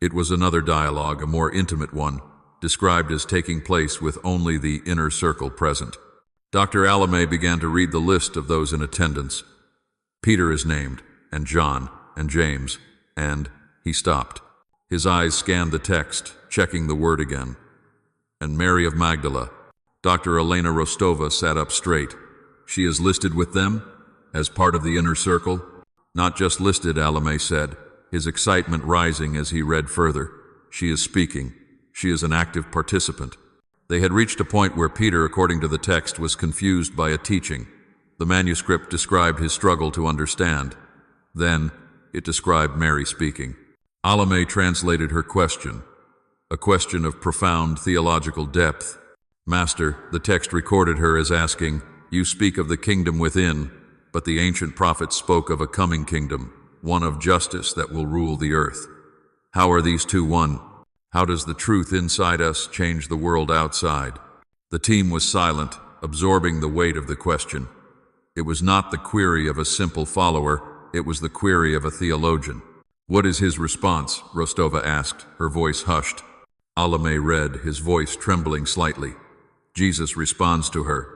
It was another dialogue, a more intimate one, described as taking place with only the inner circle present. Dr. Alame began to read the list of those in attendance. Peter is named, and John, and James, and he stopped. His eyes scanned the text, checking the word again. And Mary of Magdala. Dr. Elena Rostova sat up straight. She is listed with them, as part of the inner circle? Not just listed, Alame said, his excitement rising as he read further. She is speaking. She is an active participant. They had reached a point where Peter, according to the text, was confused by a teaching. The manuscript described his struggle to understand. Then, it described Mary speaking. Alame translated her question, a question of profound theological depth. Master, the text recorded her as asking, "You speak of the kingdom within, but the ancient prophets spoke of a coming kingdom, one of justice that will rule the earth. How are these two one? How does the truth inside us change the world outside?" The team was silent, absorbing the weight of the question. It was not the query of a simple follower, it was the query of a theologian. "What is his response?" Rostova asked, her voice hushed. Alame read, his voice trembling slightly. Jesus responds to her.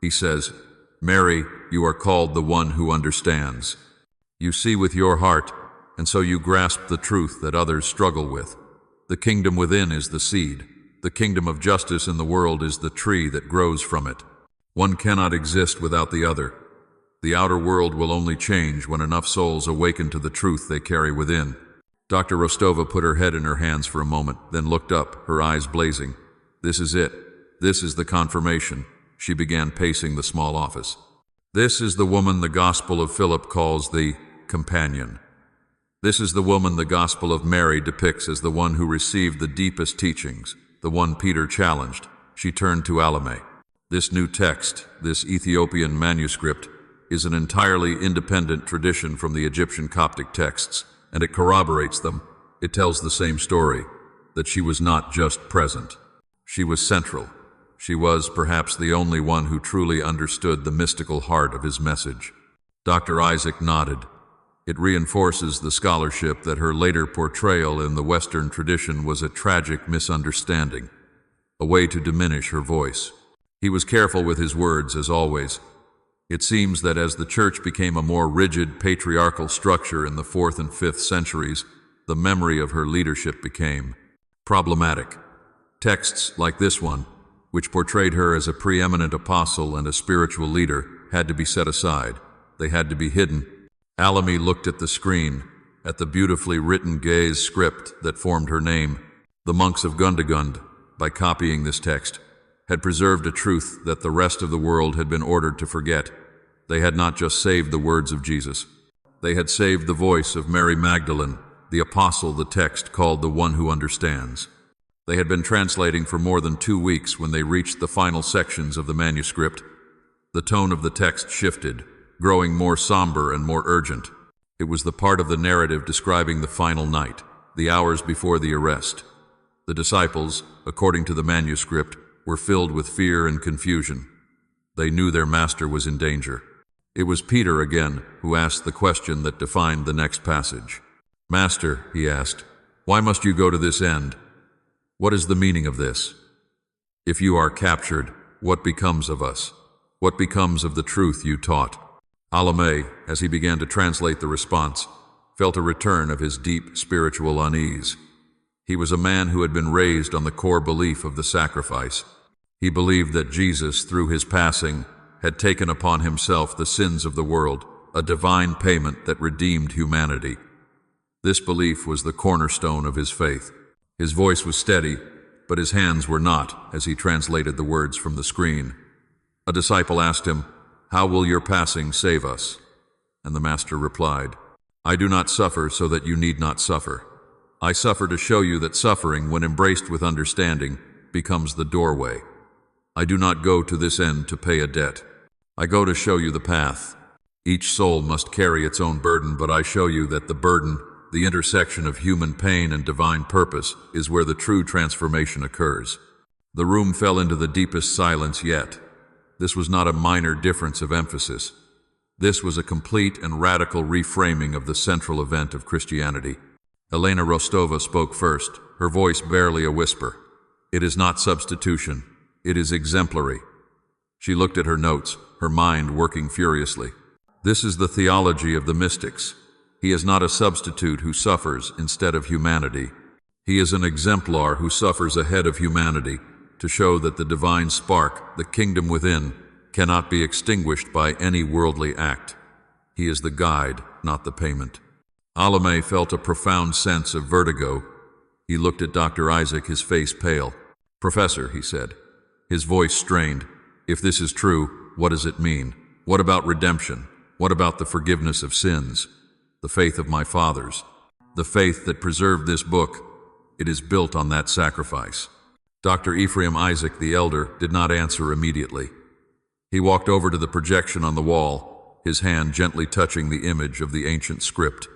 He says, "Mary, you are called the one who understands. You see with your heart, and so you grasp the truth that others struggle with. The kingdom within is the seed. The kingdom of justice in the world is the tree that grows from it. One cannot exist without the other. The outer world will only change when enough souls awaken to the truth they carry within." Dr. Rostova put her head in her hands for a moment, then looked up, her eyes blazing. "This is it. This is the confirmation." She began pacing the small office. "This is the woman the Gospel of Philip calls the companion. This is the woman the Gospel of Mary depicts as the one who received the deepest teachings, the one Peter challenged." She turned to Alame. "This new text, this Ethiopian manuscript, is an entirely independent tradition from the Egyptian Coptic texts, and it corroborates them. It tells the same story, that she was not just present. She was central. She was perhaps the only one who truly understood the mystical heart of his message." Dr. Isaac nodded. It reinforces the scholarship that her later portrayal in the Western tradition was a tragic misunderstanding, a way to diminish her voice. He was careful with his words, as always. It seems that as the church became a more rigid patriarchal structure in the 4th and 5th centuries, the memory of her leadership became problematic. Texts like this one, which portrayed her as a preeminent apostle and a spiritual leader, had to be set aside. They had to be hidden. Alame looked at the screen, at the beautifully written Ge'ez script that formed her name. The monks of Gundagund, by copying this text, had preserved a truth that the rest of the world had been ordered to forget. They had not just saved the words of Jesus. They had saved the voice of Mary Magdalene, the apostle the text called the one who understands. They had been translating for more than 2 weeks when they reached the final sections of the manuscript. The tone of the text shifted, growing more somber and more urgent. It was the part of the narrative describing the final night, the hours before the arrest. The disciples, according to the manuscript, were filled with fear and confusion. They knew their master was in danger. It was Peter again who asked the question that defined the next passage. "Master," he asked, "why must you go to this end? What is the meaning of this? If you are captured, what becomes of us? What becomes of the truth you taught?" Alame, as he began to translate the response, felt a return of his deep spiritual unease. He was a man who had been raised on the core belief of the sacrifice. He believed that Jesus, through his passing, had taken upon himself the sins of the world, a divine payment that redeemed humanity. This belief was the cornerstone of his faith. His voice was steady, but his hands were not, as he translated the words from the screen. A disciple asked him, "How will your passing save us?" And the Master replied, "I do not suffer so that you need not suffer. I suffer to show you that suffering, when embraced with understanding, becomes the doorway. I do not go to this end to pay a debt. I go to show you the path. Each soul must carry its own burden, but I show you that the burden, the intersection of human pain and divine purpose, is where the true transformation occurs. The room fell into the deepest silence yet. This was not a minor difference of emphasis. This was a complete and radical reframing of the central event of Christianity. Elena Rostova spoke first, her voice barely a whisper. It is not substitution. It is exemplary. She looked at her notes, her mind working furiously. This is the theology of the mystics. He is not a substitute who suffers instead of humanity. He is an exemplar who suffers ahead of humanity to show that the divine spark, the kingdom within, cannot be extinguished by any worldly act. He is the guide, not the payment. Alame felt a profound sense of vertigo. He looked at Dr. Isaac, his face pale. "Professor," he said, his voice strained, "if this is true, what does it mean? What about redemption? What about the forgiveness of sins? The faith of my fathers, the faith that preserved this book, it is built on that sacrifice." Dr. Ephraim Isaac the elder did not answer immediately. He walked over to the projection on the wall, his hand gently touching the image of the ancient script.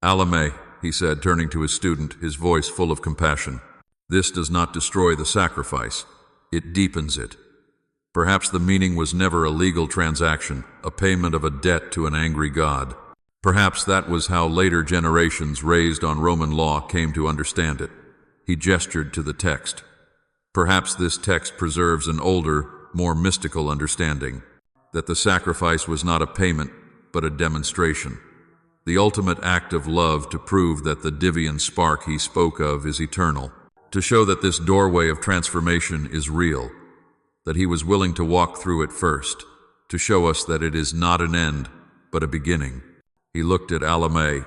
"Alame," he said, turning to his student, his voice full of compassion, "this does not destroy the sacrifice. It deepens it. Perhaps the meaning was never a legal transaction, a payment of a debt to an angry God. Perhaps that was how later generations raised on Roman law came to understand it." He gestured to the text. "Perhaps this text preserves an older, more mystical understanding, that the sacrifice was not a payment, but a demonstration. The ultimate act of love to prove that the Divian spark he spoke of is eternal, to show that this doorway of transformation is real, that he was willing to walk through it first, to show us that it is not an end, but a beginning." He looked at Alame.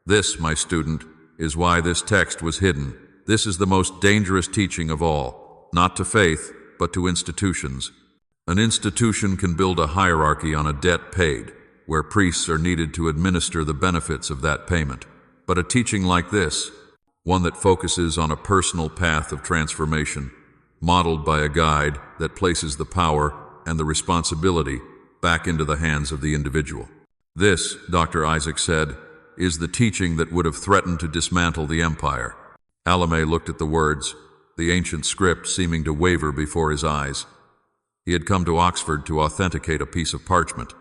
"This, my student, is why this text was hidden. This is the most dangerous teaching of all, not to faith, but to institutions. An institution can build a hierarchy on a debt paid, where priests are needed to administer the benefits of that payment. But a teaching like this, one that focuses on a personal path of transformation, modeled by a guide that places the power and the responsibility back into the hands of the individual. This, Dr. Isaac said, is the teaching that would have threatened to dismantle the empire." Alame looked at the words, the ancient script seeming to waver before his eyes. He had come to Oxford to authenticate a piece of parchment.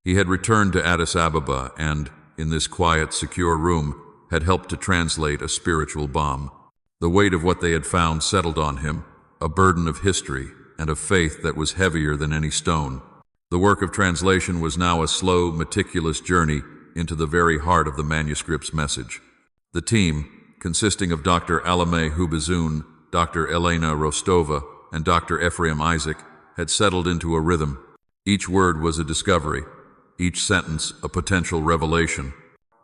He had returned to Addis Ababa and, in this quiet, secure room, had helped to translate a spiritual bomb. The weight of what they had found settled on him, a burden of history and of faith that was heavier than any stone. The work of translation was now a slow, meticulous journey into the very heart of the manuscript's message. The team, consisting of Dr. Alame Hubazoun, Dr. Elena Rostova, and Dr. Ephraim Isaac, had settled into a rhythm. Each word was a discovery, each sentence a potential revelation.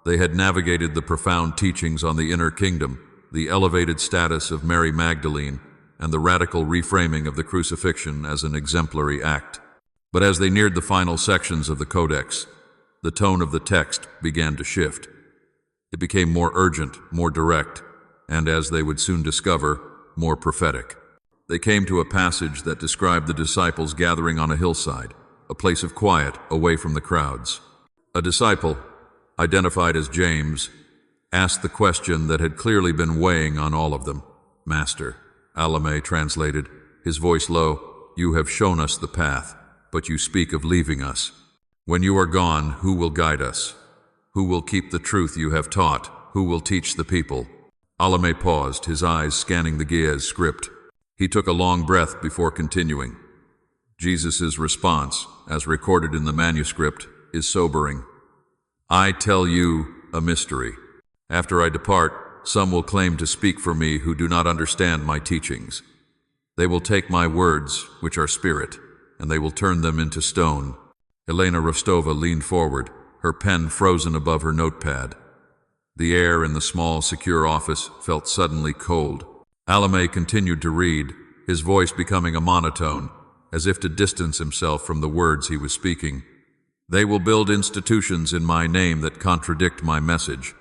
They had navigated the profound teachings on the inner kingdom, the elevated status of Mary Magdalene, and the radical reframing of the crucifixion as an exemplary act. But as they neared the final sections of the Codex, the tone of the text began to shift. It became more urgent, more direct, and, as they would soon discover, more prophetic. They came to a passage that described the disciples gathering on a hillside, a place of quiet, away from the crowds. A disciple, identified as James, asked the question that had clearly been weighing on all of them. "Master," Alame translated, his voice low, "you have shown us the path, but you speak of leaving us. When you are gone, who will guide us? Who will keep the truth you have taught? Who will teach the people?" Alame paused, his eyes scanning the Ge'ez script. He took a long breath before continuing. Jesus' response, as recorded in the manuscript, is sobering. "I tell you a mystery. After I depart, some will claim to speak for me who do not understand my teachings. They will take my words, which are spirit, and they will turn them into stone." Elena Rostova leaned forward, her pen frozen above her notepad. The air in the small, secure office felt suddenly cold. Alame continued to read, his voice becoming a monotone, as if to distance himself from the words he was speaking. "They will build institutions in my name that contradict my message.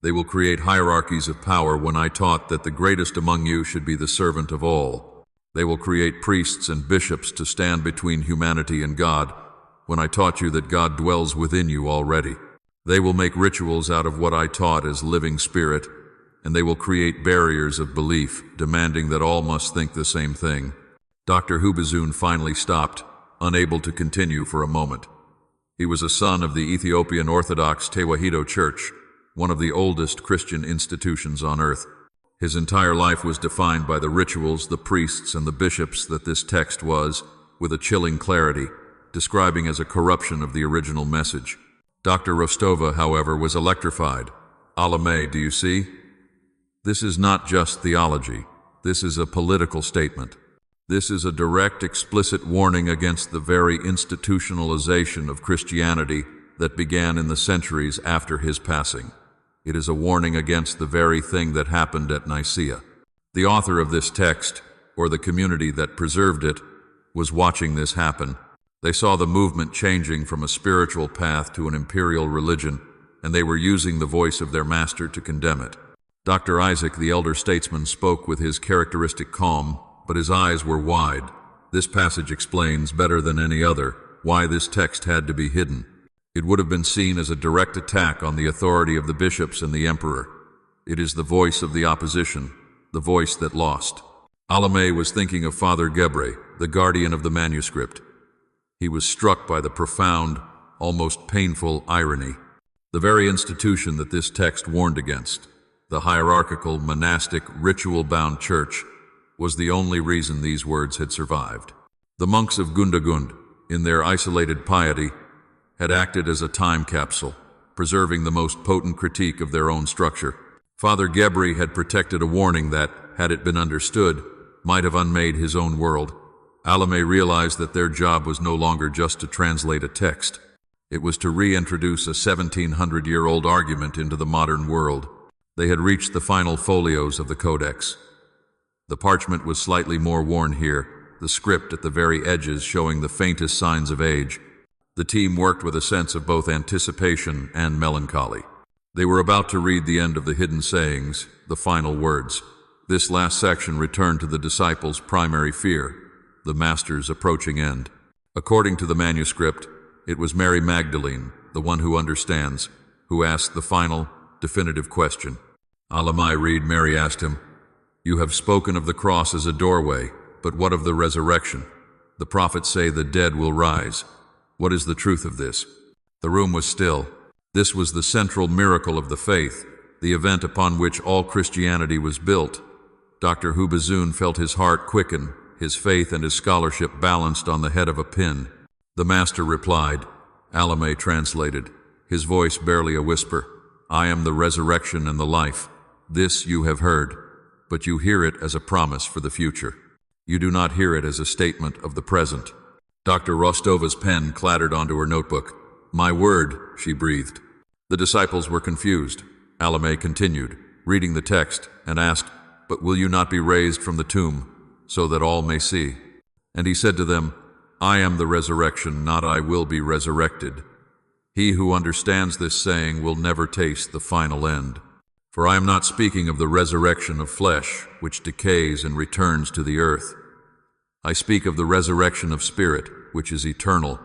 They will create hierarchies of power when I taught that the greatest among you should be the servant of all. They will create priests and bishops to stand between humanity and God, when I taught you that God dwells within you already. They will make rituals out of what I taught as living spirit, and they will create barriers of belief, demanding that all must think the same thing. Dr. Hubazoon finally stopped, unable to continue for a moment. He was a son of the Ethiopian Orthodox Tewahedo Church, one of the oldest Christian institutions on earth. His entire life was defined by the rituals, the priests, and the bishops that this text was, with a chilling clarity, describing as a corruption of the original message. Dr. Rostova, however, was electrified. Alame, do you see? This is not just theology. This is a political statement. This is a direct, explicit warning against the very institutionalization of Christianity that began in the centuries after his passing. It is a warning against the very thing that happened at Nicaea. The author of this text, or the community that preserved it, was watching this happen. They saw the movement changing from a spiritual path to an imperial religion, and they were using the voice of their master to condemn it. Dr. Isaac, the elder statesman, spoke with his characteristic calm, but his eyes were wide. This passage explains, better than any other, why this text had to be hidden. It would have been seen as a direct attack on the authority of the bishops and the emperor. It is the voice of the opposition, the voice that lost. Alame was thinking of Father Gebre, the guardian of the manuscript. He was struck by the profound, almost painful irony. The very institution that this text warned against, the hierarchical, monastic, ritual-bound church, was the only reason these words had survived. The monks of Gundagund, in their isolated piety, had acted as a time capsule, preserving the most potent critique of their own structure. Father Gebre had protected a warning that, had it been understood, might have unmade his own world. Alame realized that their job was no longer just to translate a text. It was to reintroduce a 1700-year-old argument into the modern world. They had reached the final folios of the Codex. The parchment was slightly more worn here, the script at the very edges showing the faintest signs of age. The team worked with a sense of both anticipation and melancholy. They were about to read the end of the hidden sayings, the final words. This last section returned to the disciples' primary fear, the Master's approaching end. According to the manuscript, it was Mary Magdalene, the one who understands, who asked the final, definitive question. Alamai read, Mary asked him, "You have spoken of the cross as a doorway, but what of the resurrection? The prophets say the dead will rise. What is the truth of this?" The room was still. This was the central miracle of the faith, the event upon which all Christianity was built. Dr. Hubazoon felt his heart quicken, his faith and his scholarship balanced on the head of a pin. The Master replied, Alame translated, his voice barely a whisper, "I am the resurrection and the life. This you have heard, but you hear it as a promise for the future. You do not hear it as a statement of the present." Dr. Rostova's pen clattered onto her notebook. "My word," she breathed. The disciples were confused. Alame continued, reading the text, and asked, "But will you not be raised from the tomb, so that all may see?" And he said to them, "I am the resurrection, not I will be resurrected. He who understands this saying will never taste the final end. For I am not speaking of the resurrection of flesh, which decays and returns to the earth. I speak of the resurrection of spirit, which is eternal.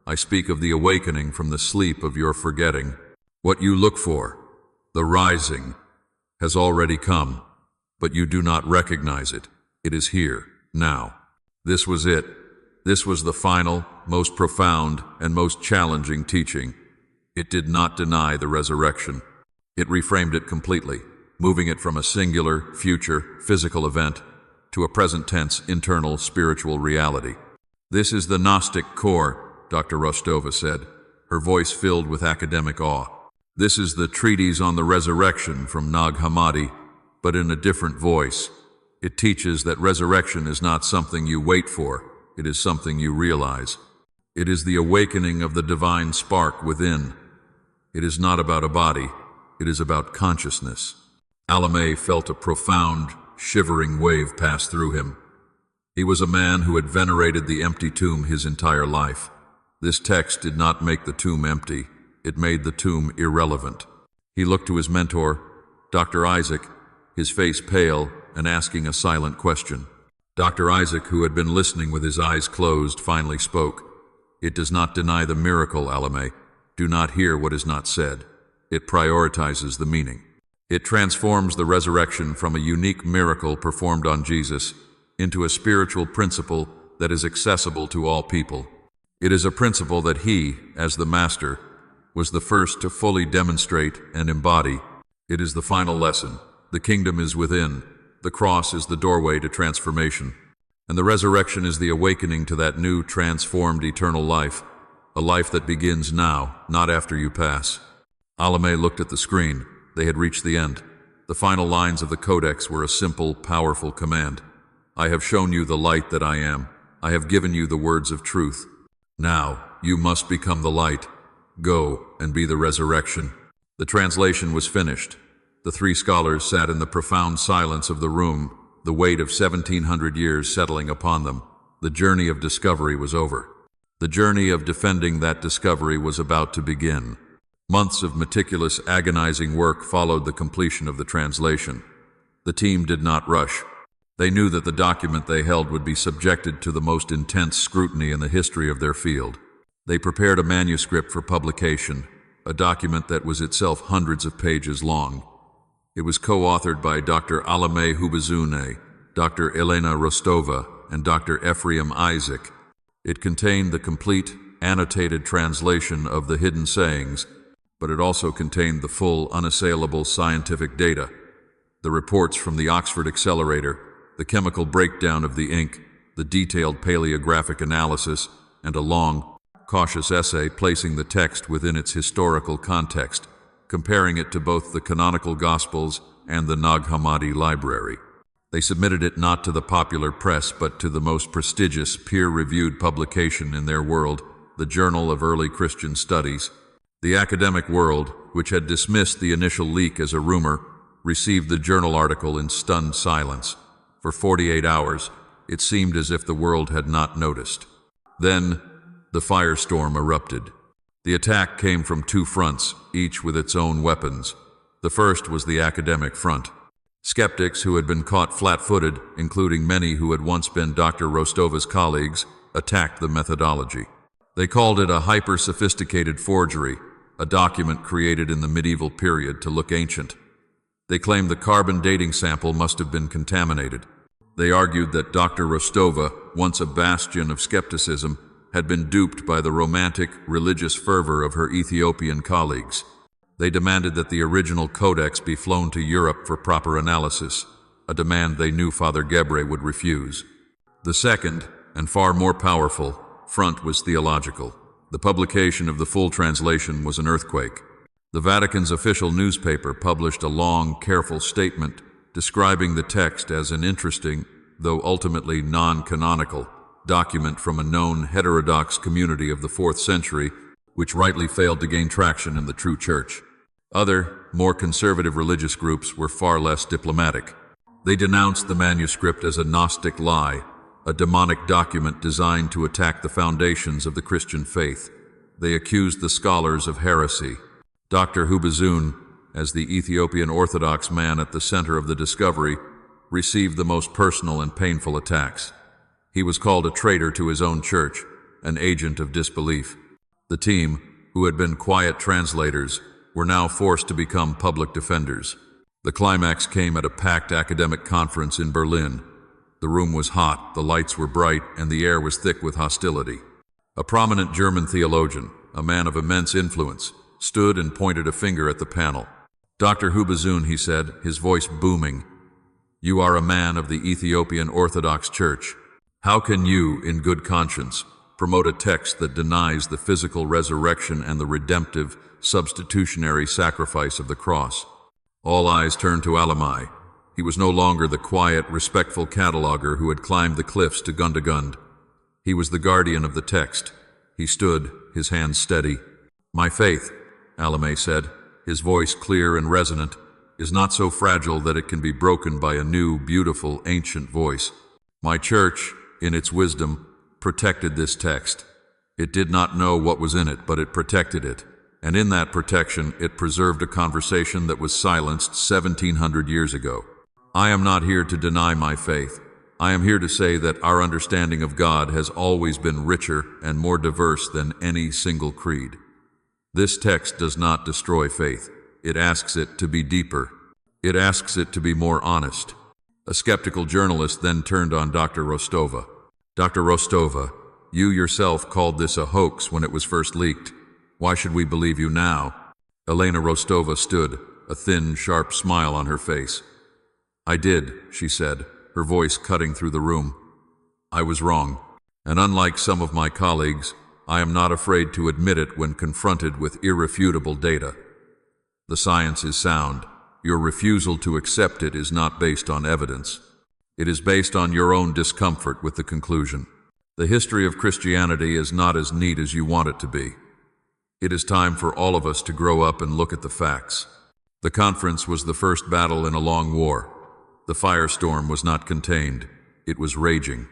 I speak of the awakening from the sleep of your forgetting. What you look for, the rising, has already come, but you do not recognize it. It is here, now." This was it. This was the final, most profound, and most challenging teaching. It did not deny the resurrection. It reframed it completely, moving it from a singular, future, physical event to a present tense, internal, spiritual reality. "This is the Gnostic core," Dr. Rostova said, her voice filled with academic awe. "This is the treatise on the resurrection from Nag Hammadi, but in a different voice. It teaches that resurrection is not something you wait for, it is something you realize. It is the awakening of the divine spark within. It is not about a body, it is about consciousness." Alame felt a profound, shivering wave pass through him. He was a man who had venerated the empty tomb his entire life. This text did not make the tomb empty, it made the tomb irrelevant. He looked to his mentor, Dr. Isaac, his face pale and asking a silent question. Dr. Isaac, who had been listening with his eyes closed, finally spoke. It does not deny the miracle, Alame. Do not hear what is not said. It prioritizes the meaning. It transforms the resurrection from a unique miracle performed on Jesus into a spiritual principle that is accessible to all people. It is a principle that he, as the Master, was the first to fully demonstrate and embody. It is the final lesson. The kingdom is within. The cross is the doorway to transformation. And the resurrection is the awakening to that new, transformed eternal life, a life that begins now, not after you pass. Alame looked at the screen. They had reached the end. The final lines of the Codex were a simple, powerful command. I have shown you the light that I am. I have given you the words of truth. Now, you must become the light. Go and be the resurrection. The translation was finished. The three scholars sat in the profound silence of the room, the weight of 1,700 years settling upon them. The journey of discovery was over. The journey of defending that discovery was about to begin. Months of meticulous, agonizing work followed the completion of the translation. The team did not rush. They knew that the document they held would be subjected to the most intense scrutiny in the history of their field. They prepared a manuscript for publication, a document that was itself hundreds of pages long. It was co-authored by Dr. Alame Hubazune, Dr. Elena Rostova, and Dr. Ephraim Isaac. It contained the complete, annotated translation of the hidden sayings, but it also contained the full, unassailable scientific data, the reports from the Oxford Accelerator, the chemical breakdown of the ink, the detailed paleographic analysis, and a long, cautious essay placing the text within its historical context, comparing it to both the canonical Gospels and the Nag Hammadi library. They submitted it not to the popular press, but to the most prestigious, peer-reviewed publication in their world, the Journal of Early Christian Studies. The academic world, which had dismissed the initial leak as a rumor, received the journal article in stunned silence. For 48 hours, it seemed as if the world had not noticed. Then, the firestorm erupted. The attack came from two fronts, each with its own weapons. The first was the academic front. Skeptics who had been caught flat-footed, including many who had once been Dr. Rostova's colleagues, attacked the methodology. They called it a hyper-sophisticated forgery, a document created in the medieval period to look ancient. They claimed the carbon dating sample must have been contaminated. They argued that Dr. Rostova, once a bastion of skepticism, had been duped by the romantic, religious fervor of her Ethiopian colleagues. They demanded that the original codex be flown to Europe for proper analysis, a demand they knew Father Gebre would refuse. The second, and far more powerful, front was theological. The publication of the full translation was an earthquake. The Vatican's official newspaper published a long, careful statement describing the text as an interesting, though ultimately non-canonical, document from a known heterodox community of the 4th century, which rightly failed to gain traction in the true church. Other, more conservative religious groups were far less diplomatic. They denounced the manuscript as a Gnostic lie, a demonic document designed to attack the foundations of the Christian faith. They accused the scholars of heresy. Dr. Hubazune, as the Ethiopian Orthodox man at the center of the discovery, received the most personal and painful attacks. He was called a traitor to his own church, an agent of disbelief. The team, who had been quiet translators, were now forced to become public defenders. The climax came at a packed academic conference in Berlin. The room was hot, the lights were bright, and the air was thick with hostility. A prominent German theologian, a man of immense influence, stood and pointed a finger at the panel. Dr. Hubazune, he said, his voice booming, "You are a man of the Ethiopian Orthodox Church. How can you, in good conscience, promote a text that denies the physical resurrection and the redemptive, substitutionary sacrifice of the cross?" All eyes turned to Alamai. He was no longer the quiet, respectful cataloger who had climbed the cliffs to Gundagund. He was the guardian of the text. He stood, his hands steady. "My faith," Alame said, his voice clear and resonant, "is not so fragile that it can be broken by a new, beautiful, ancient voice. My church, in its wisdom, protected this text. It did not know what was in it, but it protected it. And in that protection, it preserved a conversation that was silenced 1,700 years ago. I am not here to deny my faith. I am here to say that our understanding of God has always been richer and more diverse than any single creed. This text does not destroy faith. It asks it to be deeper. It asks it to be more honest. A skeptical journalist then turned on Dr. Rostova. Dr. Rostova, you yourself called this a hoax when it was first leaked. Why should we believe you now? Elena Rostova stood, a thin, sharp smile on her face. I did, she said, her voice cutting through the room. I was wrong, and unlike some of my colleagues, I am not afraid to admit it when confronted with irrefutable data. The science is sound. Your refusal to accept it is not based on evidence. It is based on your own discomfort with the conclusion. The history of Christianity is not as neat as you want it to be. It is time for all of us to grow up and look at the facts. The conference was the first battle in a long war. The firestorm was not contained. It was raging.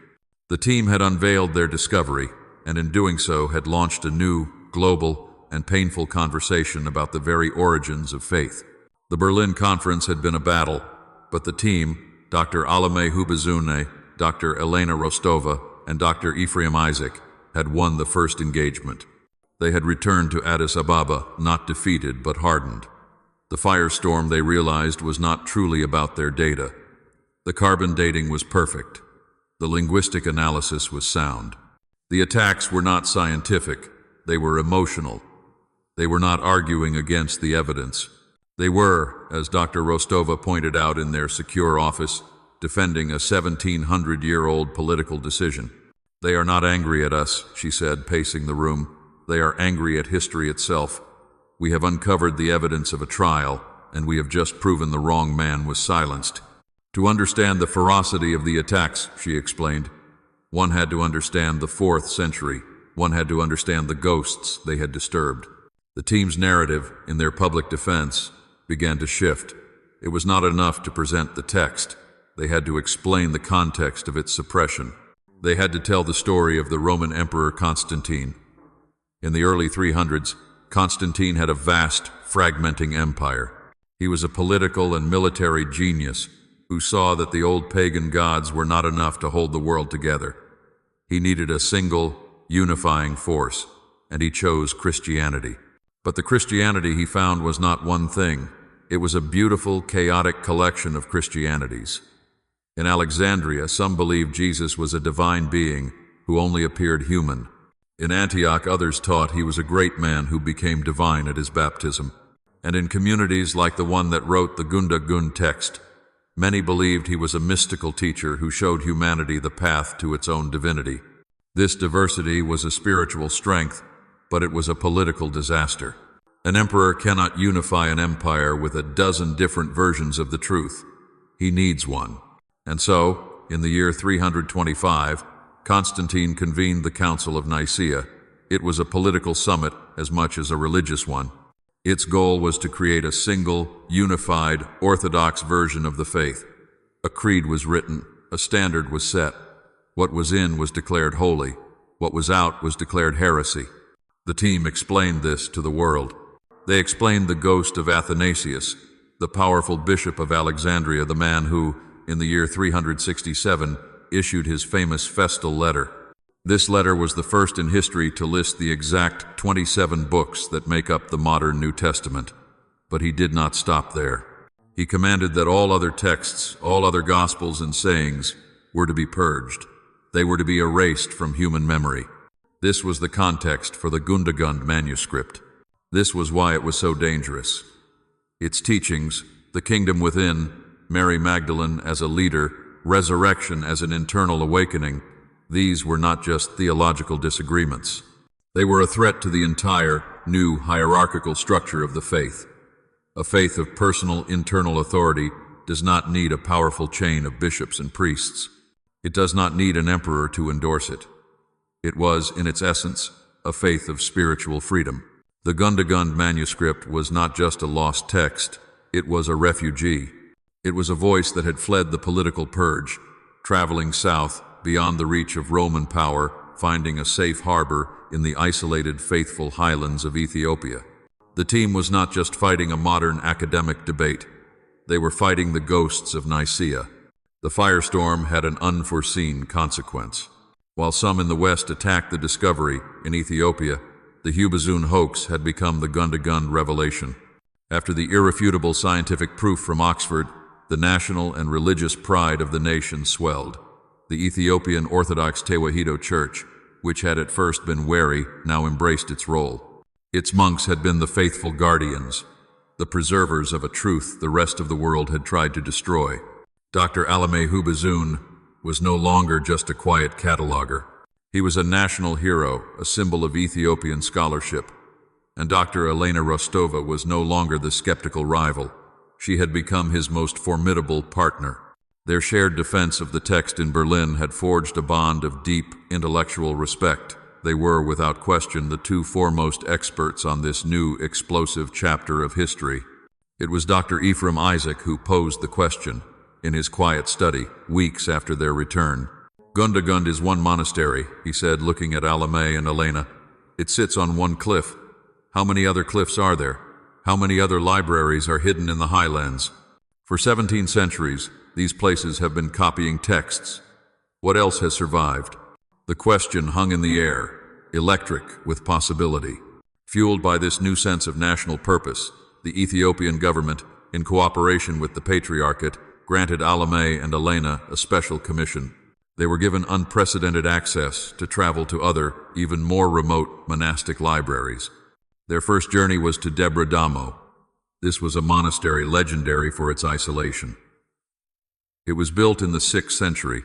The team had unveiled their discovery, and in doing so had launched a new, global, and painful conversation about the very origins of faith. The Berlin Conference had been a battle, but the team, Dr. Alame Hubazune, Dr. Elena Rostova, and Dr. Ephraim Isaac, had won the first engagement. They had returned to Addis Ababa, not defeated but hardened. The firestorm, they realized, was not truly about their data. The carbon dating was perfect. The linguistic analysis was sound. The attacks were not scientific. They were emotional. They were not arguing against the evidence. They were, as Dr. Rostova pointed out in their secure office, defending a 1700-year-old political decision. They are not angry at us, she said, pacing the room. They are angry at history itself. We have uncovered the evidence of a trial, and we have just proven the wrong man was silenced. To understand the ferocity of the attacks, she explained, one had to understand the 4th century. One had to understand the ghosts they had disturbed. The team's narrative, in their public defense, began to shift. It was not enough to present the text. They had to explain the context of its suppression. They had to tell the story of the Roman Emperor Constantine. In the early 300s, Constantine had a vast, fragmenting empire. He was a political and military genius who saw that the old pagan gods were not enough to hold the world together. He needed a single, unifying force, and he chose Christianity. But the Christianity he found was not one thing. It was a beautiful, chaotic collection of Christianities. In Alexandria, some believed Jesus was a divine being who only appeared human. In Antioch, others taught he was a great man who became divine at his baptism. And in communities like the one that wrote the Gunda Gun text, many believed he was a mystical teacher who showed humanity the path to its own divinity. This diversity was a spiritual strength, but it was a political disaster. An emperor cannot unify an empire with a dozen different versions of the truth. He needs one. And so, in the year 325, Constantine convened the Council of Nicaea. It was a political summit as much as a religious one. Its goal was to create a single, unified, orthodox version of the faith. A creed was written, a standard was set. What was in was declared holy. What was out was declared heresy. The team explained this to the world. They explained the ghost of Athanasius, the powerful bishop of Alexandria, the man who, in the year 367, issued his famous festal letter. This letter was the first in history to list the exact 27 books that make up the modern New Testament. But he did not stop there. He commanded that all other texts, all other gospels and sayings, were to be purged. They were to be erased from human memory. This was the context for the Gundagund manuscript. This was why it was so dangerous. Its teachings, the kingdom within, Mary Magdalene as a leader, resurrection as an internal awakening, these were not just theological disagreements. They were a threat to the entire, new hierarchical structure of the faith. A faith of personal, internal authority does not need a powerful chain of bishops and priests. It does not need an emperor to endorse it. It was, in its essence, a faith of spiritual freedom. The Gundagund manuscript was not just a lost text, it was a refugee. It was a voice that had fled the political purge, traveling south, beyond the reach of Roman power, finding a safe harbor in the isolated, faithful highlands of Ethiopia. The team was not just fighting a modern academic debate. They were fighting the ghosts of Nicaea. The firestorm had an unforeseen consequence. While some in the West attacked the discovery in Ethiopia, the Hubazun hoax had become the gun-to-gun revelation. After the irrefutable scientific proof from Oxford, the national and religious pride of the nation swelled. The Ethiopian Orthodox Tewahedo Church, which had at first been wary, now embraced its role. Its monks had been the faithful guardians, the preservers of a truth the rest of the world had tried to destroy. Dr. Alame Hubazun was no longer just a quiet cataloger. He was a national hero, a symbol of Ethiopian scholarship. And Dr. Elena Rostova was no longer the skeptical rival. She had become his most formidable partner. Their shared defense of the text in Berlin had forged a bond of deep intellectual respect. They were, without question, the two foremost experts on this new, explosive chapter of history. It was Dr. Ephraim Isaac who posed the question, in his quiet study, weeks after their return. Gundagund is one monastery, he said, looking at Alame and Elena. It sits on one cliff. How many other cliffs are there? How many other libraries are hidden in the highlands? For 17 centuries, these places have been copying texts. What else has survived? The question hung in the air, electric with possibility. Fueled by this new sense of national purpose, the Ethiopian government, in cooperation with the Patriarchate, granted Alame and Elena a special commission. They were given unprecedented access to travel to other, even more remote monastic libraries. Their first journey was to Debre Damo. This was a monastery legendary for its isolation. It was built in the 6th century,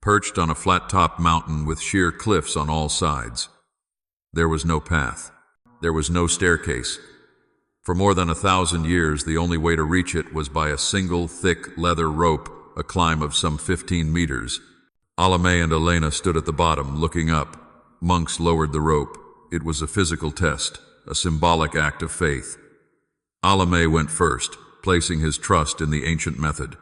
perched on a flat-topped mountain with sheer cliffs on all sides. There was no path. There was no staircase. For more than 1,000 years, the only way to reach it was by a single, thick leather rope, a climb of some 15 meters. Alame and Elena stood at the bottom, looking up. Monks lowered the rope. It was a physical test, a symbolic act of faith. Alame went first, placing his trust in the ancient method.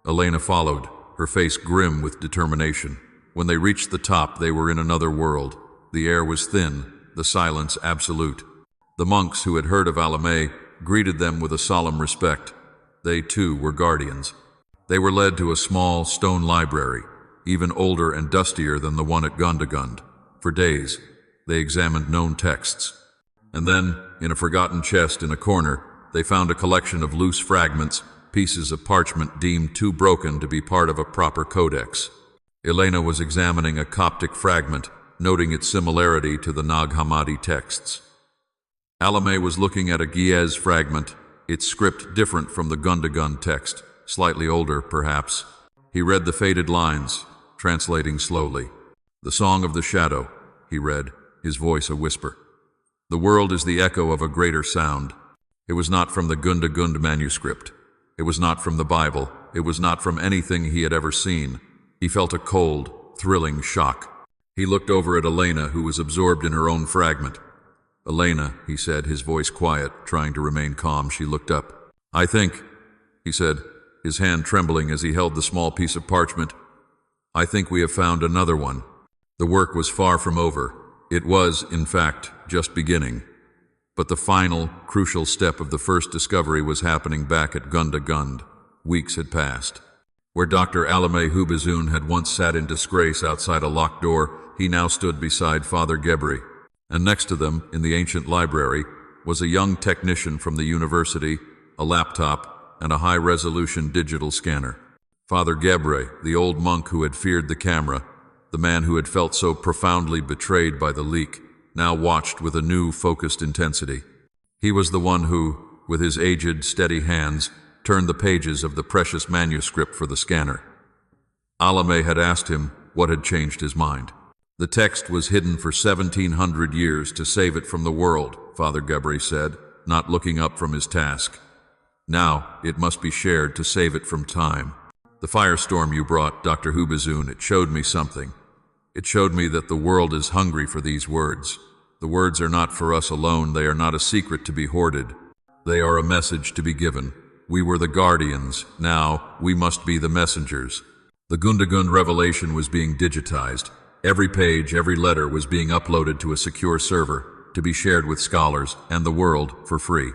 Elena followed, her face grim with determination. When they reached the top, they were in another world. The air was thin, the silence absolute. The monks who had heard of Alame greeted them with a solemn respect. They, too, were guardians. They were led to a small stone library, even older and dustier than the one at Gundagund. For days, they examined known texts. And then, in a forgotten chest in a corner, they found a collection of loose fragments, pieces of parchment deemed too broken to be part of a proper codex. Elena was examining a Coptic fragment, noting its similarity to the Nag Hammadi texts. Alame was looking at a Ge'ez fragment, its script different from the Gundagund text, slightly older, perhaps. He read the faded lines, translating slowly. "The Song of the Shadow," he read, his voice a whisper. "The world is the echo of a greater sound." It was not from the Gundagund manuscript. It was not from the Bible. It was not from anything he had ever seen. He felt a cold, thrilling shock. He looked over at Elena, who was absorbed in her own fragment. "Elena," he said, his voice quiet, trying to remain calm. She looked up. "I think," he said, his hand trembling as he held the small piece of parchment, "I think we have found another one." The work was far from over. It was, in fact, just beginning. But the final, crucial step of the first discovery was happening back at Gundagund. Weeks had passed. Where Dr. Alame Hubazun had once sat in disgrace outside a locked door, he now stood beside Father Gebri. And next to them, in the ancient library, was a young technician from the university, a laptop, and a high-resolution digital scanner. Father Gebre, the old monk who had feared the camera, the man who had felt so profoundly betrayed by the leak, now watched with a new, focused intensity. He was the one who, with his aged, steady hands, turned the pages of the precious manuscript for the scanner. Alame had asked him what had changed his mind. The text was hidden for 1,700 years to save it from the world, Father Gebri said, not looking up from his task. Now it must be shared to save it from time. The firestorm you brought, Dr. Hubazun, it showed me something. It showed me that the world is hungry for these words. The words are not for us alone. They are not a secret to be hoarded. They are a message to be given. We were the guardians. Now we must be the messengers. The Gundagund revelation was being digitized. Every page, every letter was being uploaded to a secure server to be shared with scholars and the world for free.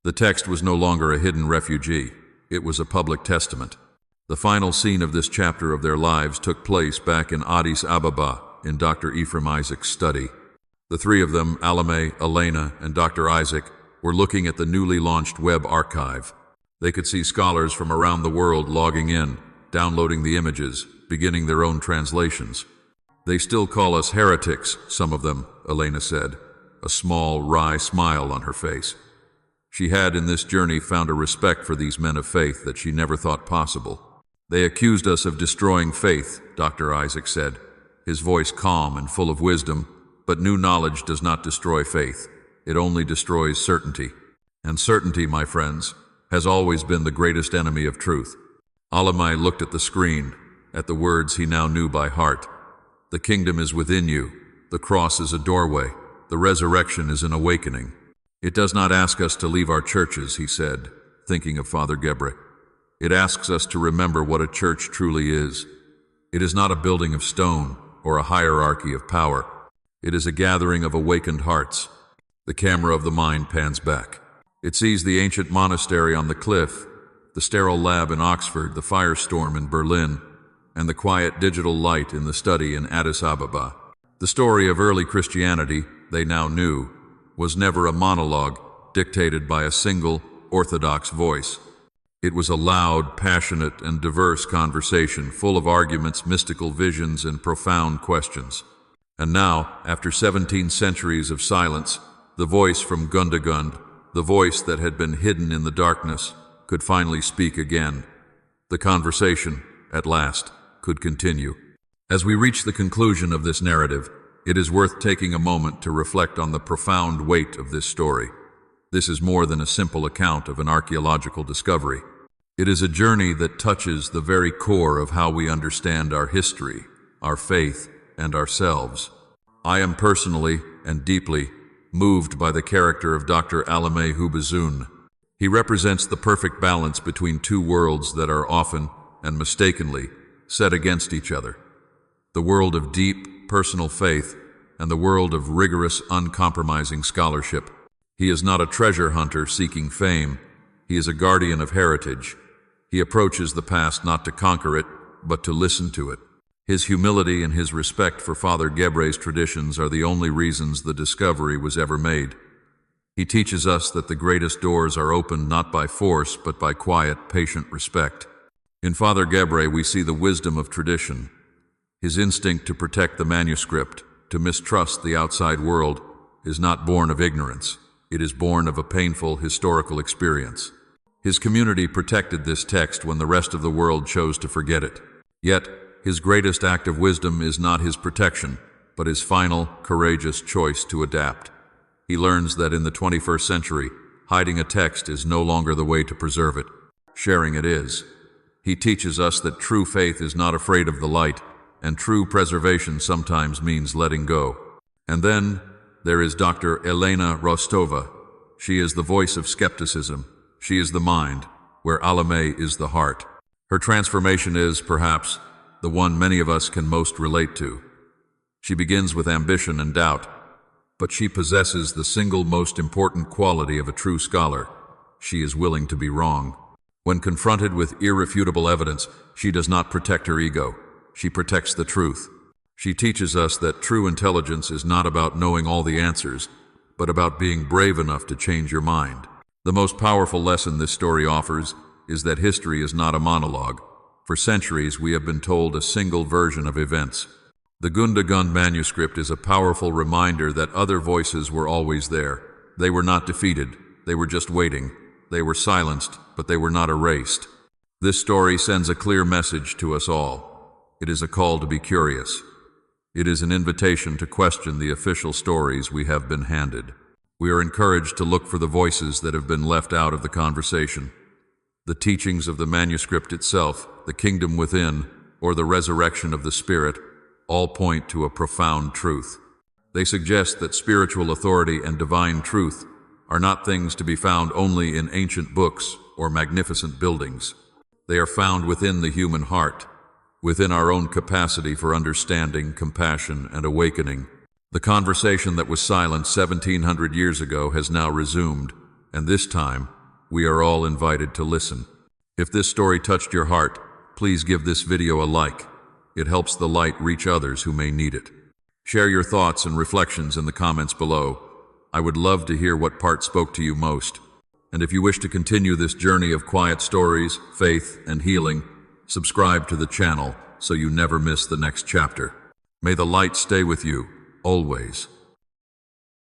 The text was no longer a hidden refugee. It was a public testament. The final scene of this chapter of their lives took place back in Addis Ababa, in Dr. Ephraim Isaac's study. The three of them, Alame, Elena, and Dr. Isaac, were looking at the newly launched web archive. They could see scholars from around the world logging in, downloading the images, beginning their own translations. "They still call us heretics, some of them," Elena said, a small, wry smile on her face. She had in this journey found a respect for these men of faith that she never thought possible. "They accused us of destroying faith," Dr. Isaac said, his voice calm and full of wisdom, "but new knowledge does not destroy faith. It only destroys certainty. And certainty, my friends, has always been the greatest enemy of truth." Alamai looked at the screen, at the words he now knew by heart. "The kingdom is within you. The cross is a doorway. The resurrection is an awakening. It does not ask us to leave our churches," he said, thinking of Father Gebre. "It asks us to remember what a church truly is. It is not a building of stone or a hierarchy of power. It is a gathering of awakened hearts." The camera of the mind pans back. It sees the ancient monastery on the cliff, the sterile lab in Oxford, the firestorm in Berlin, and the quiet digital light in the study in Addis Ababa. The story of early Christianity, they now knew, was never a monologue dictated by a single, orthodox voice. It was a loud, passionate, and diverse conversation full of arguments, mystical visions, and profound questions. And now, after 17 centuries of silence, the voice from Gundagund, the voice that had been hidden in the darkness, could finally speak again. The conversation, at last, could continue. As we reach the conclusion of this narrative, it is worth taking a moment to reflect on the profound weight of this story. This is more than a simple account of an archaeological discovery. It is a journey that touches the very core of how we understand our history, our faith, and ourselves. I am personally and deeply moved by the character of Dr. Alame Hubazun. He represents the perfect balance between two worlds that are often, and mistakenly, set against each other. The world of deep, personal faith and the world of rigorous, uncompromising scholarship. He is not a treasure hunter seeking fame. He is a guardian of heritage. He approaches the past not to conquer it, but to listen to it. His humility and his respect for Father Gebre's traditions are the only reasons the discovery was ever made. He teaches us that the greatest doors are opened not by force, but by quiet, patient respect. In Father Gebre, we see the wisdom of tradition. His instinct to protect the manuscript, to mistrust the outside world, is not born of ignorance. It is born of a painful historical experience. His community protected this text when the rest of the world chose to forget it. Yet, his greatest act of wisdom is not his protection, but his final, courageous choice to adapt. He learns that in the 21st century, hiding a text is no longer the way to preserve it. Sharing it is. He teaches us that true faith is not afraid of the light, and true preservation sometimes means letting go. And then, there is Dr. Elena Rostova. She is the voice of skepticism. She is the mind, where Alame is the heart. Her transformation is, perhaps, the one many of us can most relate to. She begins with ambition and doubt, but she possesses the single most important quality of a true scholar. She is willing to be wrong. When confronted with irrefutable evidence, she does not protect her ego. She protects the truth. She teaches us that true intelligence is not about knowing all the answers, but about being brave enough to change your mind. The most powerful lesson this story offers is that history is not a monologue. For centuries, we have been told a single version of events. The Gundagund manuscript is a powerful reminder that other voices were always there. They were not defeated. They were just waiting. They were silenced, but they were not erased. This story sends a clear message to us all. It is a call to be curious. It is an invitation to question the official stories we have been handed. We are encouraged to look for the voices that have been left out of the conversation. The teachings of the manuscript itself, the kingdom within, or the resurrection of the Spirit, all point to a profound truth. They suggest that spiritual authority and divine truth are not things to be found only in ancient books or magnificent buildings. They are found within the human heart, within our own capacity for understanding, compassion, and awakening. The conversation that was silent 1700 years ago has now resumed, and this time, we are all invited to listen. If this story touched your heart, please give this video a like. It helps the light reach others who may need it. Share your thoughts and reflections in the comments below. I would love to hear what part spoke to you most. And if you wish to continue this journey of quiet stories, faith, and healing, subscribe to the channel so you never miss the next chapter. May the light stay with you, always.